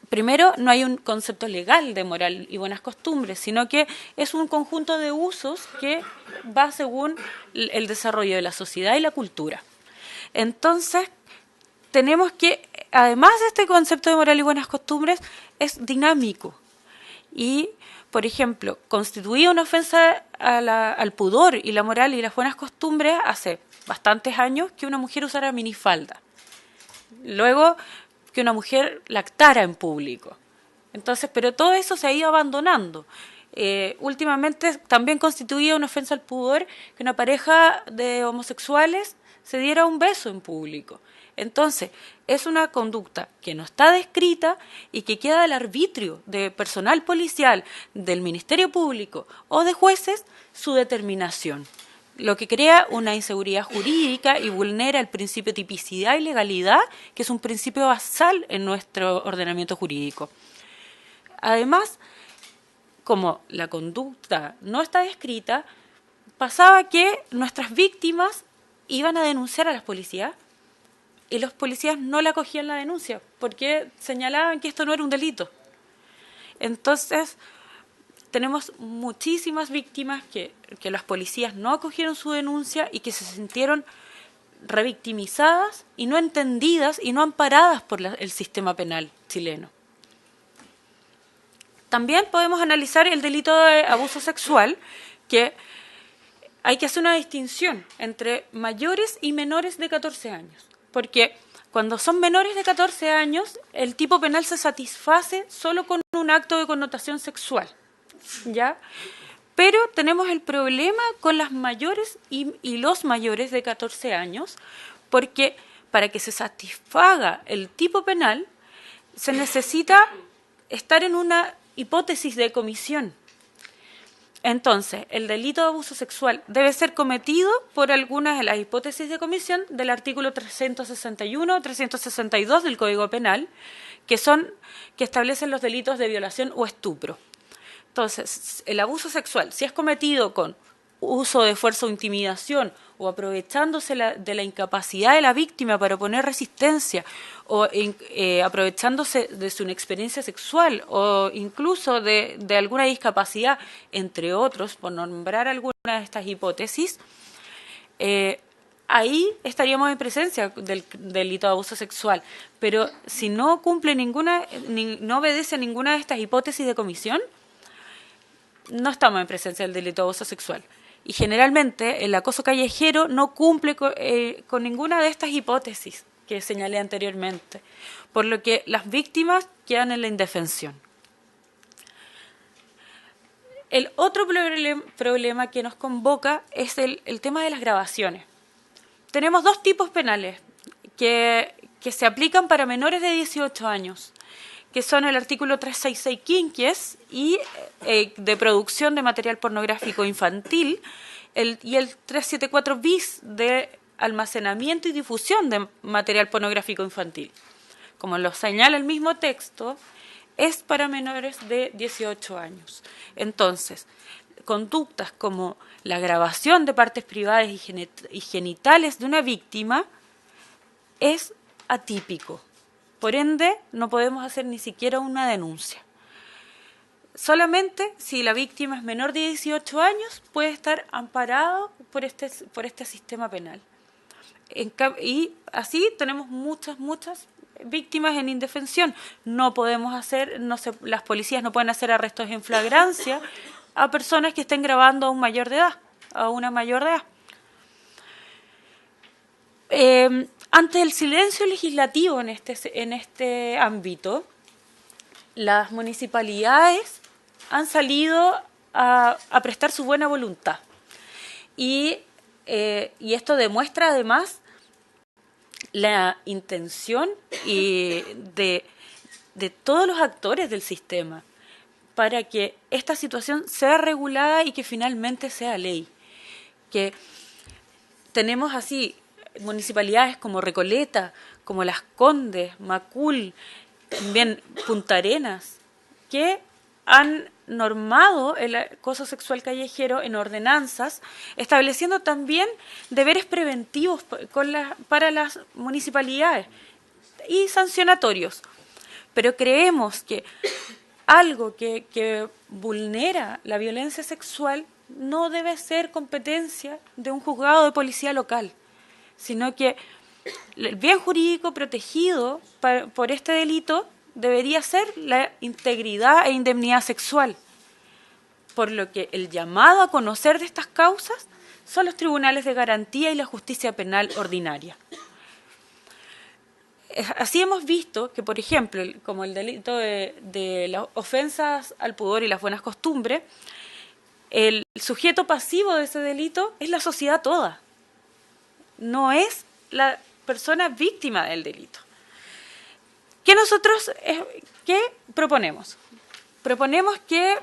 Speaker 6: Primero, no hay un concepto legal de moral y buenas costumbres, sino que es un conjunto de usos que va según el desarrollo de la sociedad y la cultura. Entonces, tenemos que, además de este concepto de moral y buenas costumbres, es dinámico. Y, por ejemplo, constituía una ofensa al pudor y la moral y las buenas costumbres hace bastantes años que una mujer usara minifalda. Luego, que una mujer lactara en público. Entonces, pero todo eso se ha ido abandonando. Últimamente también constituía una ofensa al pudor que una pareja de homosexuales se diera un beso en público. Entonces, es una conducta que no está descrita y que queda al arbitrio de personal policial, del Ministerio Público o de jueces su determinación, lo que crea una inseguridad jurídica y vulnera el principio de tipicidad y legalidad, que es un principio basal en nuestro ordenamiento jurídico. Además, como la conducta no está descrita, pasaba que nuestras víctimas iban a denunciar a las policías y los policías no le acogían la denuncia porque señalaban que esto no era un delito. Entonces, tenemos muchísimas víctimas que las policías no acogieron su denuncia y que se sintieron revictimizadas y no entendidas y no amparadas por el sistema penal chileno. También podemos analizar el delito de abuso sexual, que hay que hacer una distinción entre mayores y menores de 14 años, porque cuando son menores de 14 años, el tipo penal se satisface solo con un acto de connotación sexual, ¿ya? Pero tenemos el problema con las mayores y los mayores de 14 años, porque para que se satisfaga el tipo penal, se necesita estar en una hipótesis de comisión. Entonces, el delito de abuso sexual debe ser cometido por algunas de las hipótesis de comisión del artículo 361 o 362 del Código Penal, que establecen los delitos de violación o estupro. Entonces, el abuso sexual, si es cometido con uso de fuerza o intimidación, o aprovechándose de la incapacidad de la víctima para oponer resistencia, o aprovechándose de su inexperiencia sexual, o incluso de alguna discapacidad, entre otros, por nombrar alguna de estas hipótesis, ahí estaríamos en presencia del delito de abuso sexual. Pero si no cumple no obedece a ninguna de estas hipótesis de comisión, no estamos en presencia del delito de abuso sexual. Y generalmente el acoso callejero no cumple con ninguna de estas hipótesis que señalé anteriormente, por lo que las víctimas quedan en la indefensión. El otro problema que nos convoca es el tema de las grabaciones. Tenemos dos tipos penales que se aplican para menores de 18 años, que son el artículo 366 quinquies y de producción de material pornográfico infantil, y el 374 bis de almacenamiento y difusión de material pornográfico infantil. Como lo señala el mismo texto, es para menores de 18 años. Entonces, conductas como la grabación de partes privadas y genitales de una víctima es atípico. Por ende, no podemos hacer ni siquiera una denuncia. Solamente si la víctima es menor de 18 años puede estar amparado por este sistema penal. Y así tenemos muchas víctimas en indefensión. No podemos las policías no pueden hacer arrestos en flagrancia a personas que estén grabando a una mayor de edad. Ante el silencio legislativo en este ámbito, las municipalidades han salido a prestar su buena voluntad. Y esto demuestra además la intención de todos los actores del sistema para que esta situación sea regulada y que finalmente sea ley. Que tenemos así municipalidades como Recoleta, como Las Condes, Macul, también Punta Arenas, que han normado el acoso sexual callejero en ordenanzas, estableciendo también deberes preventivos para las municipalidades y sancionatorios. Pero creemos que algo que vulnera la violencia sexual no debe ser competencia de un juzgado de policía local, sino que el bien jurídico protegido por este delito debería ser la integridad e indemnidad sexual, por lo que el llamado a conocer de estas causas son los tribunales de garantía y la justicia penal ordinaria. Así hemos visto que, por ejemplo, como el delito de las ofensas al pudor y las buenas costumbres, el sujeto pasivo de ese delito es la sociedad toda, no es la persona víctima del delito. ¿Qué proponemos? Proponemos que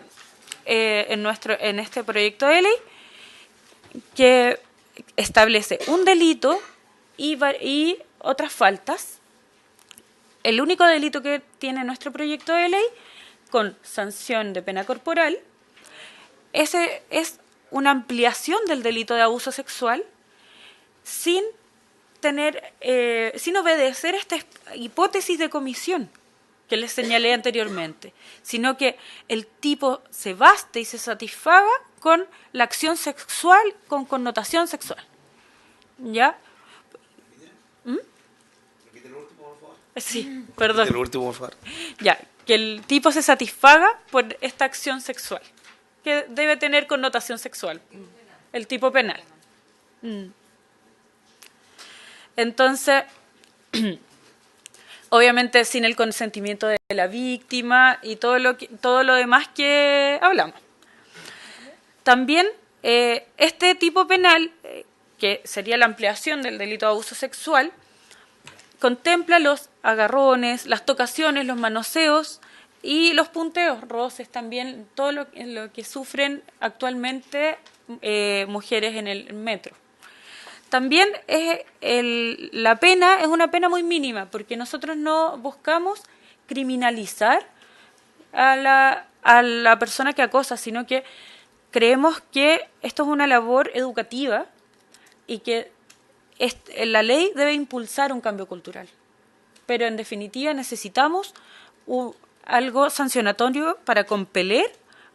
Speaker 6: en este proyecto de ley que establece un delito y otras faltas. El único delito que tiene nuestro proyecto de ley con sanción de pena corporal ese es una ampliación del delito de abuso sexual sin obedecer esta hipótesis de comisión que les señalé anteriormente, sino que el tipo se baste y se satisfaga con la acción sexual con connotación sexual. ¿Ya?
Speaker 4: Repite lo último, por favor.
Speaker 6: Sí, perdón.
Speaker 4: Repite lo último, por favor.
Speaker 6: Ya, que el tipo se satisfaga por esta acción sexual, que debe tener connotación sexual, el tipo penal. Entonces, obviamente sin el consentimiento de la víctima y todo lo demás que hablamos. También este tipo penal, que sería la ampliación del delito de abuso sexual, contempla los agarrones, las tocaciones, los manoseos y los punteos, roces también, todo lo que sufren actualmente mujeres en el metro. También la pena es una pena muy mínima, porque nosotros no buscamos criminalizar a la persona que acosa, sino que creemos que esto es una labor educativa y que la ley debe impulsar un cambio cultural. Pero en definitiva necesitamos algo sancionatorio para compeler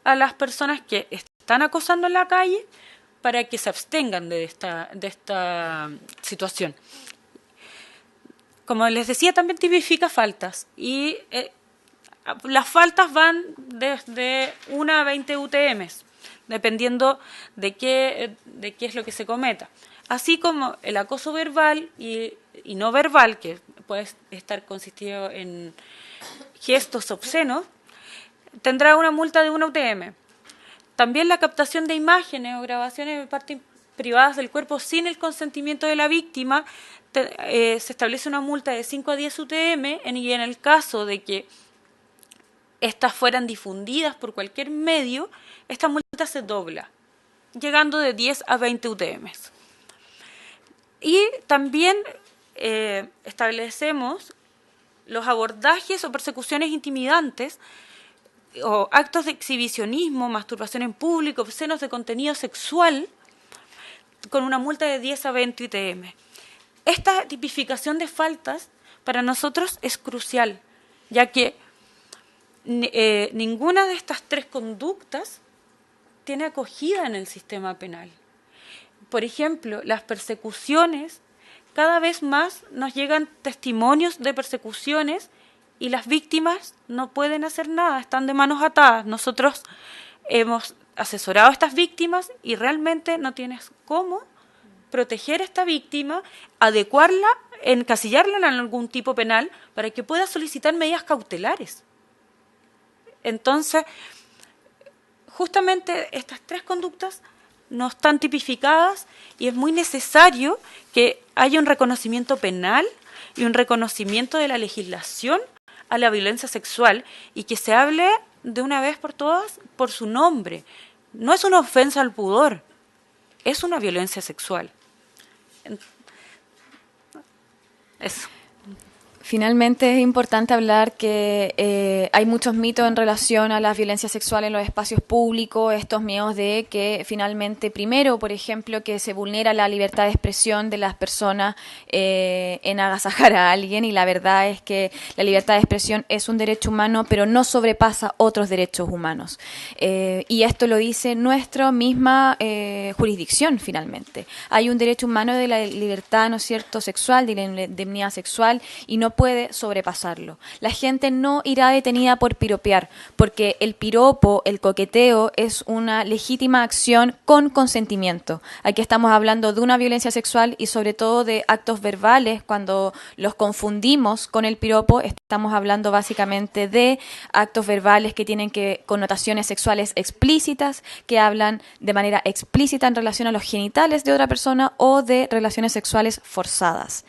Speaker 6: a las personas que están acosando en la calle para que se abstengan de esta situación. Como les decía, también tipifica faltas y las faltas van desde 1 a 20 UTMs, dependiendo de qué es lo que se cometa. Así como el acoso verbal y no verbal, que puede estar consistido en gestos obscenos, tendrá una multa de 1 UTM. También la captación de imágenes o grabaciones de partes privadas del cuerpo sin el consentimiento de la víctima, se establece una multa de 5 a 10 UTM y en el caso de que estas fueran difundidas por cualquier medio, esta multa se dobla, llegando de 10 a 20 UTMs. Y también establecemos los abordajes o persecuciones intimidantes o actos de exhibicionismo, masturbación en público, escenas de contenido sexual, con una multa de 10 a 20 ITM. Esta tipificación de faltas para nosotros es crucial, ya que ninguna de estas tres conductas tiene acogida en el sistema penal. Por ejemplo, las persecuciones, cada vez más nos llegan testimonios de persecuciones y las víctimas no pueden hacer nada, están de manos atadas. Nosotros hemos asesorado a estas víctimas y realmente no tienes cómo proteger a esta víctima, adecuarla, encasillarla en algún tipo penal para que pueda solicitar medidas cautelares. Entonces, justamente estas tres conductas no están tipificadas y es muy necesario que haya un reconocimiento penal y un reconocimiento de la legislación a la violencia sexual y que se hable de una vez por todas por su nombre. No es una ofensa al pudor, es una violencia sexual. Eso.
Speaker 5: Finalmente es importante hablar que hay muchos mitos en relación a la violencia sexual en los espacios públicos, estos miedos de que finalmente, primero, por ejemplo, que se vulnera la libertad de expresión de las personas en agasajar a alguien, y la verdad es que la libertad de expresión es un derecho humano, pero no sobrepasa otros derechos humanos. Y esto lo dice nuestra misma jurisdicción, finalmente. Hay un derecho humano de la libertad, ¿no es cierto?, sexual, de la indemnidad sexual, y no puede sobrepasarlo. La gente no irá detenida por piropear, porque el piropo, el coqueteo, es una legítima acción con consentimiento. Aquí estamos hablando de una violencia sexual y sobre todo de actos verbales. Cuando los confundimos con el piropo, estamos hablando básicamente de actos verbales que tienen connotaciones sexuales explícitas, que hablan de manera explícita en relación a los genitales de otra persona o de relaciones sexuales forzadas.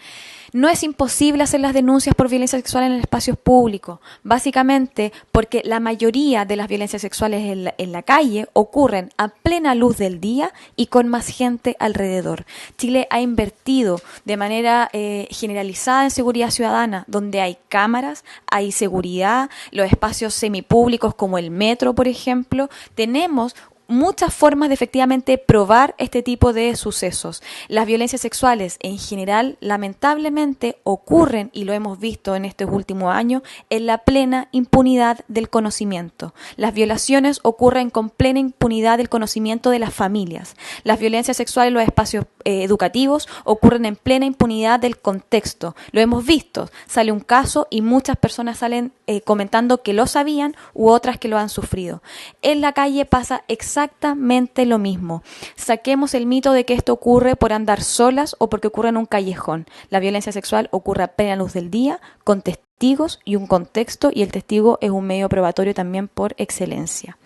Speaker 5: No es imposible hacer las denuncias por violencia sexual en el espacio público, básicamente porque la mayoría de las violencias sexuales en la calle ocurren a plena luz del día y con más gente alrededor. Chile ha invertido de manera generalizada en seguridad ciudadana, donde hay cámaras, hay seguridad, los espacios semipúblicos como el metro, por ejemplo. Tenemos muchas formas de efectivamente probar este tipo de sucesos. Las violencias sexuales en general, lamentablemente, ocurren, y lo hemos visto en estos últimos años, en la plena impunidad del conocimiento. Las violaciones ocurren con plena impunidad del conocimiento de las familias. Las violencias sexuales en los espacios educativos ocurren en plena impunidad del contexto. Lo hemos visto. Sale un caso y muchas personas salen comentando que lo sabían u otras que lo han sufrido. En la calle pasa exactamente lo mismo. Saquemos el mito de que esto ocurre por andar solas o porque ocurre en un callejón. La violencia sexual ocurre a plena luz del día, con testigos y un contexto, y el testigo es un medio probatorio también por excelencia.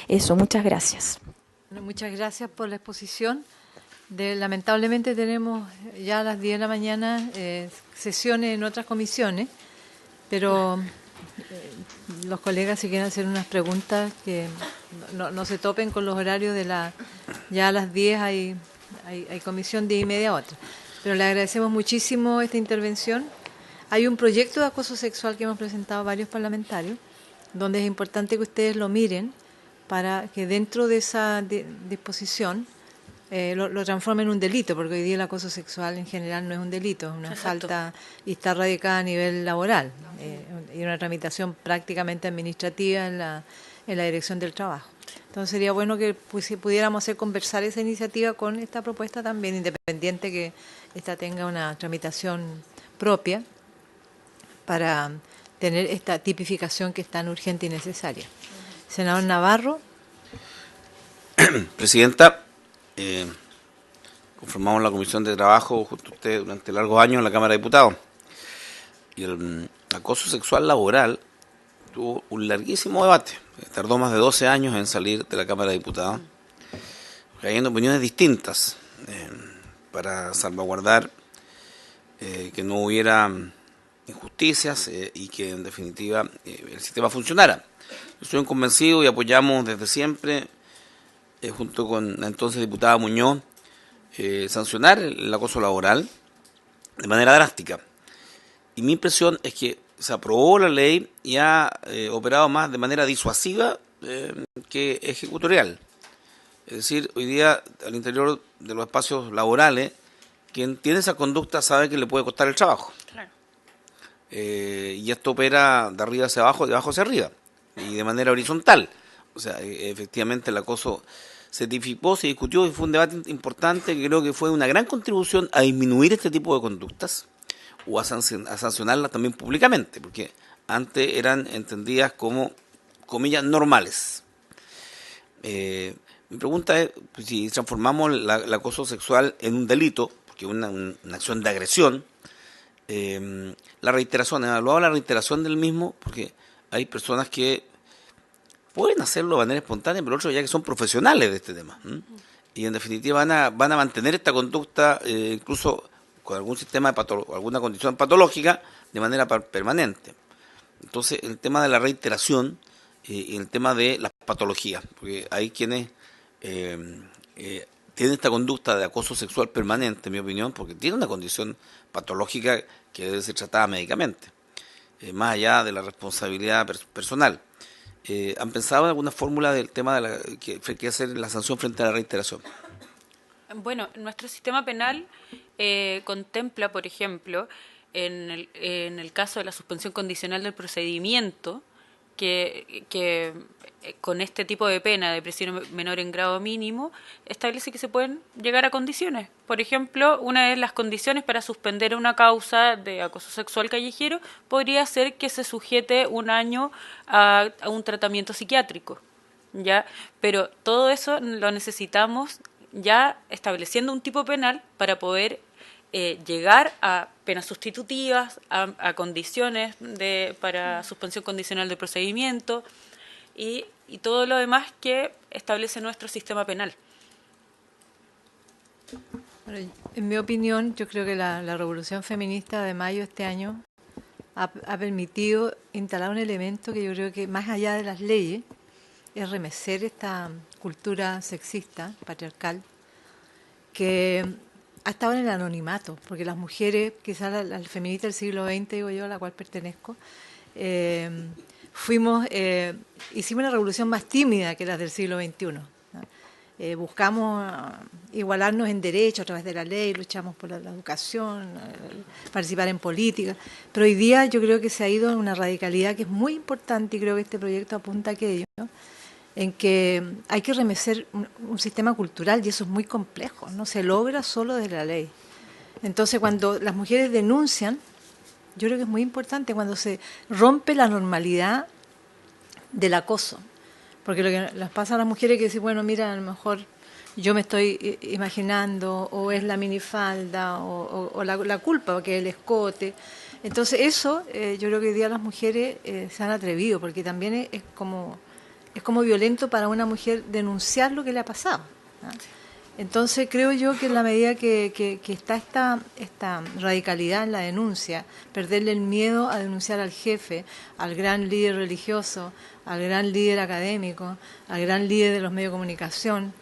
Speaker 5: Eso, muchas gracias.
Speaker 1: Bueno, muchas gracias por la exposición. Lamentablemente tenemos ya a las 10 de la mañana sesiones en otras comisiones, pero los colegas, si quieren hacer unas preguntas, que no se topen con los horarios ya a las 10 hay comisión, 10 y media otra. Pero le agradecemos muchísimo esta intervención. Hay un proyecto de acoso sexual que hemos presentado varios parlamentarios, donde es importante que ustedes lo miren para que dentro de esa disposición lo transformen en un delito, porque hoy día el acoso sexual en general no es un delito, es una
Speaker 6: Exacto.
Speaker 1: falta y está radicada a nivel laboral y una tramitación prácticamente administrativa en la Dirección del Trabajo. Entonces sería bueno que pudiéramos hacer conversar esa iniciativa con esta propuesta también, independiente que esta tenga una tramitación propia para tener esta tipificación que es tan urgente y necesaria. Senador Navarro.
Speaker 4: Presidenta, conformamos la Comisión de Trabajo junto a usted durante largos años en la Cámara de Diputados. Y el acoso sexual laboral tuvo un larguísimo debate. Tardó más de 12 años en salir de la Cámara de Diputados, habiendo opiniones distintas para salvaguardar que no hubiera injusticias y que en definitiva el sistema funcionara. Yo soy un convencido y apoyamos desde siempre, junto con la entonces diputada Muñoz, sancionar el acoso laboral de manera drástica. Y mi impresión es que se aprobó la ley y ha operado más de manera disuasiva que ejecutorial. Es decir, hoy día al interior de los espacios laborales, quien tiene esa conducta sabe que le puede costar el trabajo.
Speaker 6: Claro.
Speaker 4: Y esto opera de arriba hacia abajo, de abajo hacia arriba, y de manera horizontal. O sea, efectivamente el acoso se tipificó, se discutió y fue un debate importante que creo que fue una gran contribución a disminuir este tipo de conductas o a sancionarlas también públicamente, porque antes eran entendidas como, comillas, normales. Mi pregunta es, pues, si transformamos el acoso sexual en un delito, porque es una acción de agresión, la reiteración, he evaluado la reiteración del mismo, porque hay personas que pueden hacerlo de manera espontánea, pero otros ya que son profesionales de este tema. Y en definitiva van a mantener esta conducta, incluso con algún sistema de alguna condición patológica, de manera permanente. Entonces, el tema de la reiteración y el tema de las patologías, porque hay quienes tienen esta conducta de acoso sexual permanente, en mi opinión, porque tiene una condición patológica que debe ser tratada médicamente, más allá de la responsabilidad personal. ¿Han pensado en alguna fórmula del tema de que hacer la sanción frente a la reiteración?
Speaker 6: Bueno, nuestro sistema penal contempla, por ejemplo, en el caso de la suspensión condicional del procedimiento, que con este tipo de pena de prisión menor en grado mínimo, establece que se pueden llegar a condiciones. Por ejemplo, una de las condiciones para suspender una causa de acoso sexual callejero podría ser que se sujete un año a un tratamiento psiquiátrico, ¿ya? Pero todo eso lo necesitamos ya estableciendo un tipo penal para poder llegar a penas sustitutivas, a condiciones para suspensión condicional de procedimiento y todo lo demás que establece nuestro sistema penal.
Speaker 1: Bueno, en mi opinión, yo creo que la revolución feminista de mayo de este año ha permitido instalar un elemento que yo creo que más allá de las leyes es remecer esta cultura sexista, patriarcal, que ha estado en el anonimato, porque las mujeres, quizás las feministas del siglo XX, digo yo, a la cual pertenezco, hicimos una revolución más tímida que las del siglo XXI, ¿no? Buscamos igualarnos en derechos a través de la ley, luchamos por la educación, participar en política, pero hoy día yo creo que se ha ido en una radicalidad que es muy importante y creo que este proyecto apunta a aquello, ¿no? En que hay que remecer un sistema cultural y eso es muy complejo, no se logra solo desde la ley. Entonces, cuando las mujeres denuncian, yo creo que es muy importante cuando se rompe la normalidad del acoso, porque lo que les pasa a las mujeres es que dicen, bueno, mira, a lo mejor yo me estoy imaginando, o es la minifalda, o la culpa, que es el escote. Entonces eso, yo creo que hoy día las mujeres se han atrevido, porque también es como violento para una mujer denunciar lo que le ha pasado, ¿no? Entonces creo yo que en la medida que está esta radicalidad en la denuncia, perderle el miedo a denunciar al jefe, al gran líder religioso, al gran líder académico, al gran líder de los medios de comunicación,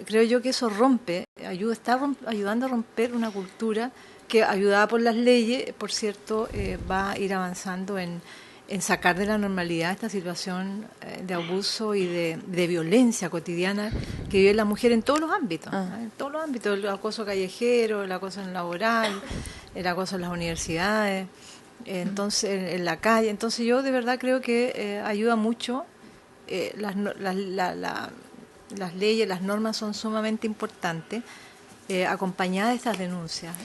Speaker 1: creo yo que eso está ayudando a romper una cultura que, ayudada por las leyes, por cierto, va a ir avanzando en sacar de la normalidad esta situación de abuso y de violencia cotidiana que vive la mujer en todos los ámbitos, ¿no? En todos los ámbitos, el acoso callejero, el acoso laboral, el acoso en las universidades, entonces en la calle. Entonces yo de verdad creo que ayuda mucho, las leyes, las normas son sumamente importantes, acompañadas de estas denuncias,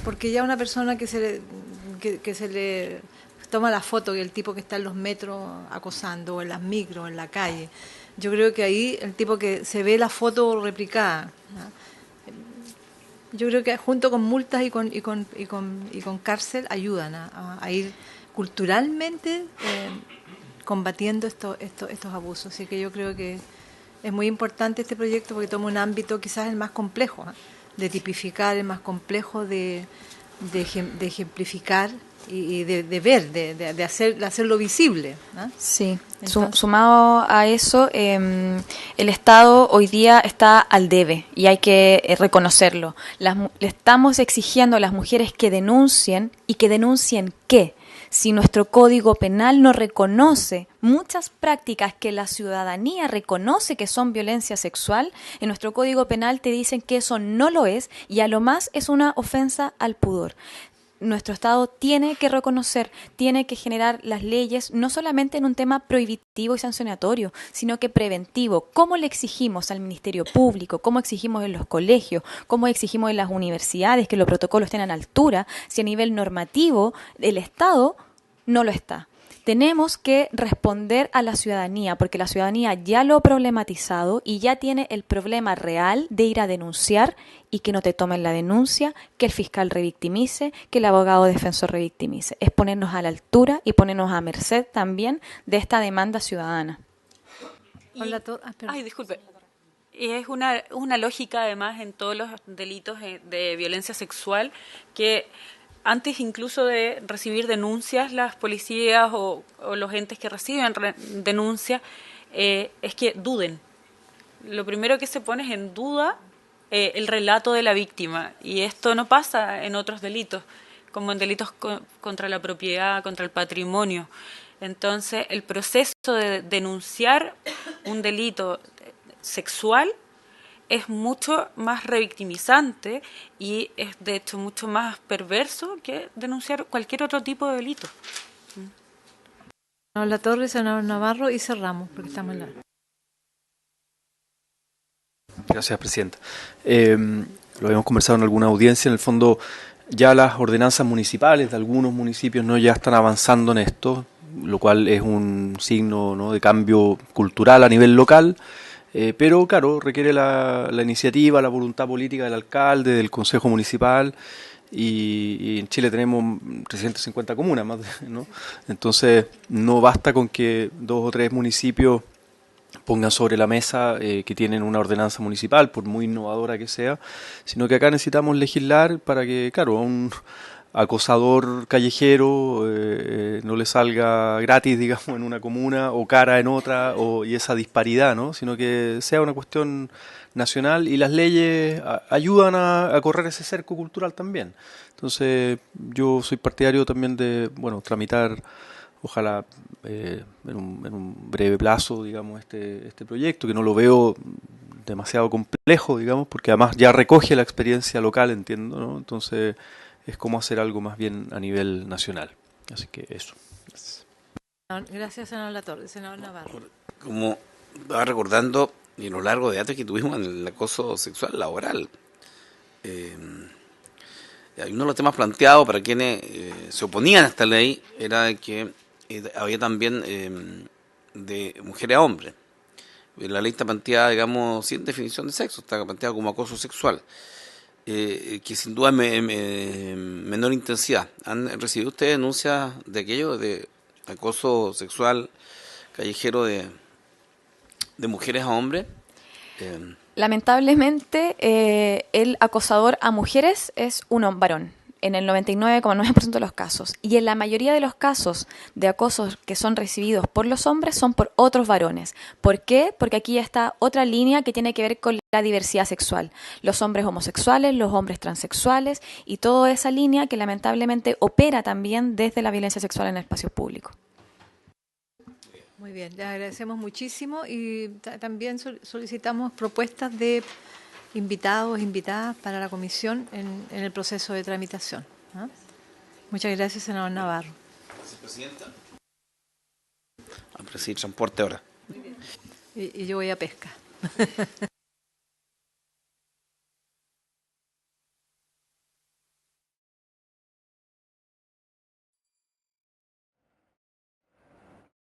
Speaker 1: porque ya una persona que se le toma la foto del tipo que está en los metros acosando, o en las micros, en la calle. Yo creo que ahí el tipo que se ve la foto replicada, ¿no? Yo creo que junto con multas y con cárcel ayudan a ir culturalmente combatiendo estos abusos. Así que yo creo que es muy importante este proyecto porque toma un ámbito quizás el más complejo, ¿no? De tipificar, el más complejo de ejemplificar y de ver, de hacerlo visible, ¿no? Sí.
Speaker 5: Sumado a eso, el Estado hoy día está al debe y hay que reconocerlo. Le estamos exigiendo a las mujeres que denuncien y que denuncien qué. Si nuestro Código Penal no reconoce muchas prácticas que la ciudadanía reconoce que son violencia sexual, en nuestro Código Penal te dicen que eso no lo es y a lo más es una ofensa al pudor. Nuestro Estado tiene que reconocer, tiene que generar las leyes, no solamente en un tema prohibitivo y sancionatorio, sino que preventivo. ¿Cómo le exigimos al Ministerio Público? ¿Cómo exigimos en los colegios? ¿Cómo exigimos en las universidades que los protocolos estén a la altura? Si a nivel normativo el Estado no lo está. Tenemos que responder a la ciudadanía, porque la ciudadanía ya lo ha problematizado y ya tiene el problema real de ir a denunciar y que no te tomen la denuncia, que el fiscal revictimice, que el abogado defensor revictimice. Es ponernos a la altura y ponernos a merced también de esta demanda ciudadana.
Speaker 6: Ay, disculpe. Y es una lógica además en todos los delitos de violencia sexual que antes incluso de recibir denuncias, las policías o los entes que reciben denuncias, es que duden. Lo primero que se pone es en duda el relato de la víctima. Y esto no pasa en otros delitos, como en delitos contra la propiedad, contra el patrimonio. Entonces, el proceso de denunciar un delito sexual es mucho más revictimizante y es de hecho mucho más perverso que denunciar cualquier otro tipo de delito.
Speaker 1: La Torre, senador Navarro, y cerramos porque estamos en la...
Speaker 7: Gracias, Presidenta. Lo habíamos conversado en alguna audiencia. En el fondo, ya las ordenanzas municipales de algunos municipios no ya están avanzando en esto, lo cual es un signo, ¿no?, de cambio cultural a nivel local. Pero claro, requiere la iniciativa, la voluntad política del alcalde, del consejo municipal, y en Chile tenemos 350 comunas más, ¿no? Entonces no basta con que 2 o 3 municipios pongan sobre la mesa que tienen una ordenanza municipal, por muy innovadora que sea, sino que acá necesitamos legislar para que, claro, a un acosador callejero no le salga gratis, digamos, en una comuna o cara en otra, y esa disparidad, ¿no? Sino que sea una cuestión nacional y las leyes ayudan a correr ese cerco cultural también. Entonces yo soy partidario también de, bueno, tramitar, ojalá en un breve plazo, digamos, este proyecto, que no lo veo demasiado complejo, digamos, porque además ya recoge la experiencia local, entiendo, ¿no? Entonces es como hacer algo más bien a nivel nacional. Así que eso.
Speaker 1: Gracias, senador Latorre. Senador Navarro.
Speaker 4: Como estaba recordando, y a lo largo de debates que tuvimos en el acoso sexual laboral, uno de los temas planteados para quienes se oponían a esta ley era que había también de mujeres a hombres. La ley está planteada, digamos, sin definición de sexo, está planteada como acoso sexual. Que sin duda es menor intensidad. ¿Han recibido ustedes denuncias de aquello, de acoso sexual callejero de mujeres a hombres?
Speaker 5: Lamentablemente, el acosador a mujeres es un varón, en el 99,9% de los casos. Y en la mayoría de los casos de acosos que son recibidos por los hombres son por otros varones. ¿Por qué? Porque aquí ya está otra línea que tiene que ver con la diversidad sexual. Los hombres homosexuales, los hombres transexuales y toda esa línea que lamentablemente opera también desde la violencia sexual en el espacio público.
Speaker 1: Muy bien, le agradecemos muchísimo y también solicitamos propuestas de invitados, invitadas para la comisión en el proceso de tramitación. Muchas gracias, senador Navarro.
Speaker 4: Gracias, Presidenta. A presidir transporte ahora.
Speaker 1: Y yo voy a pesca.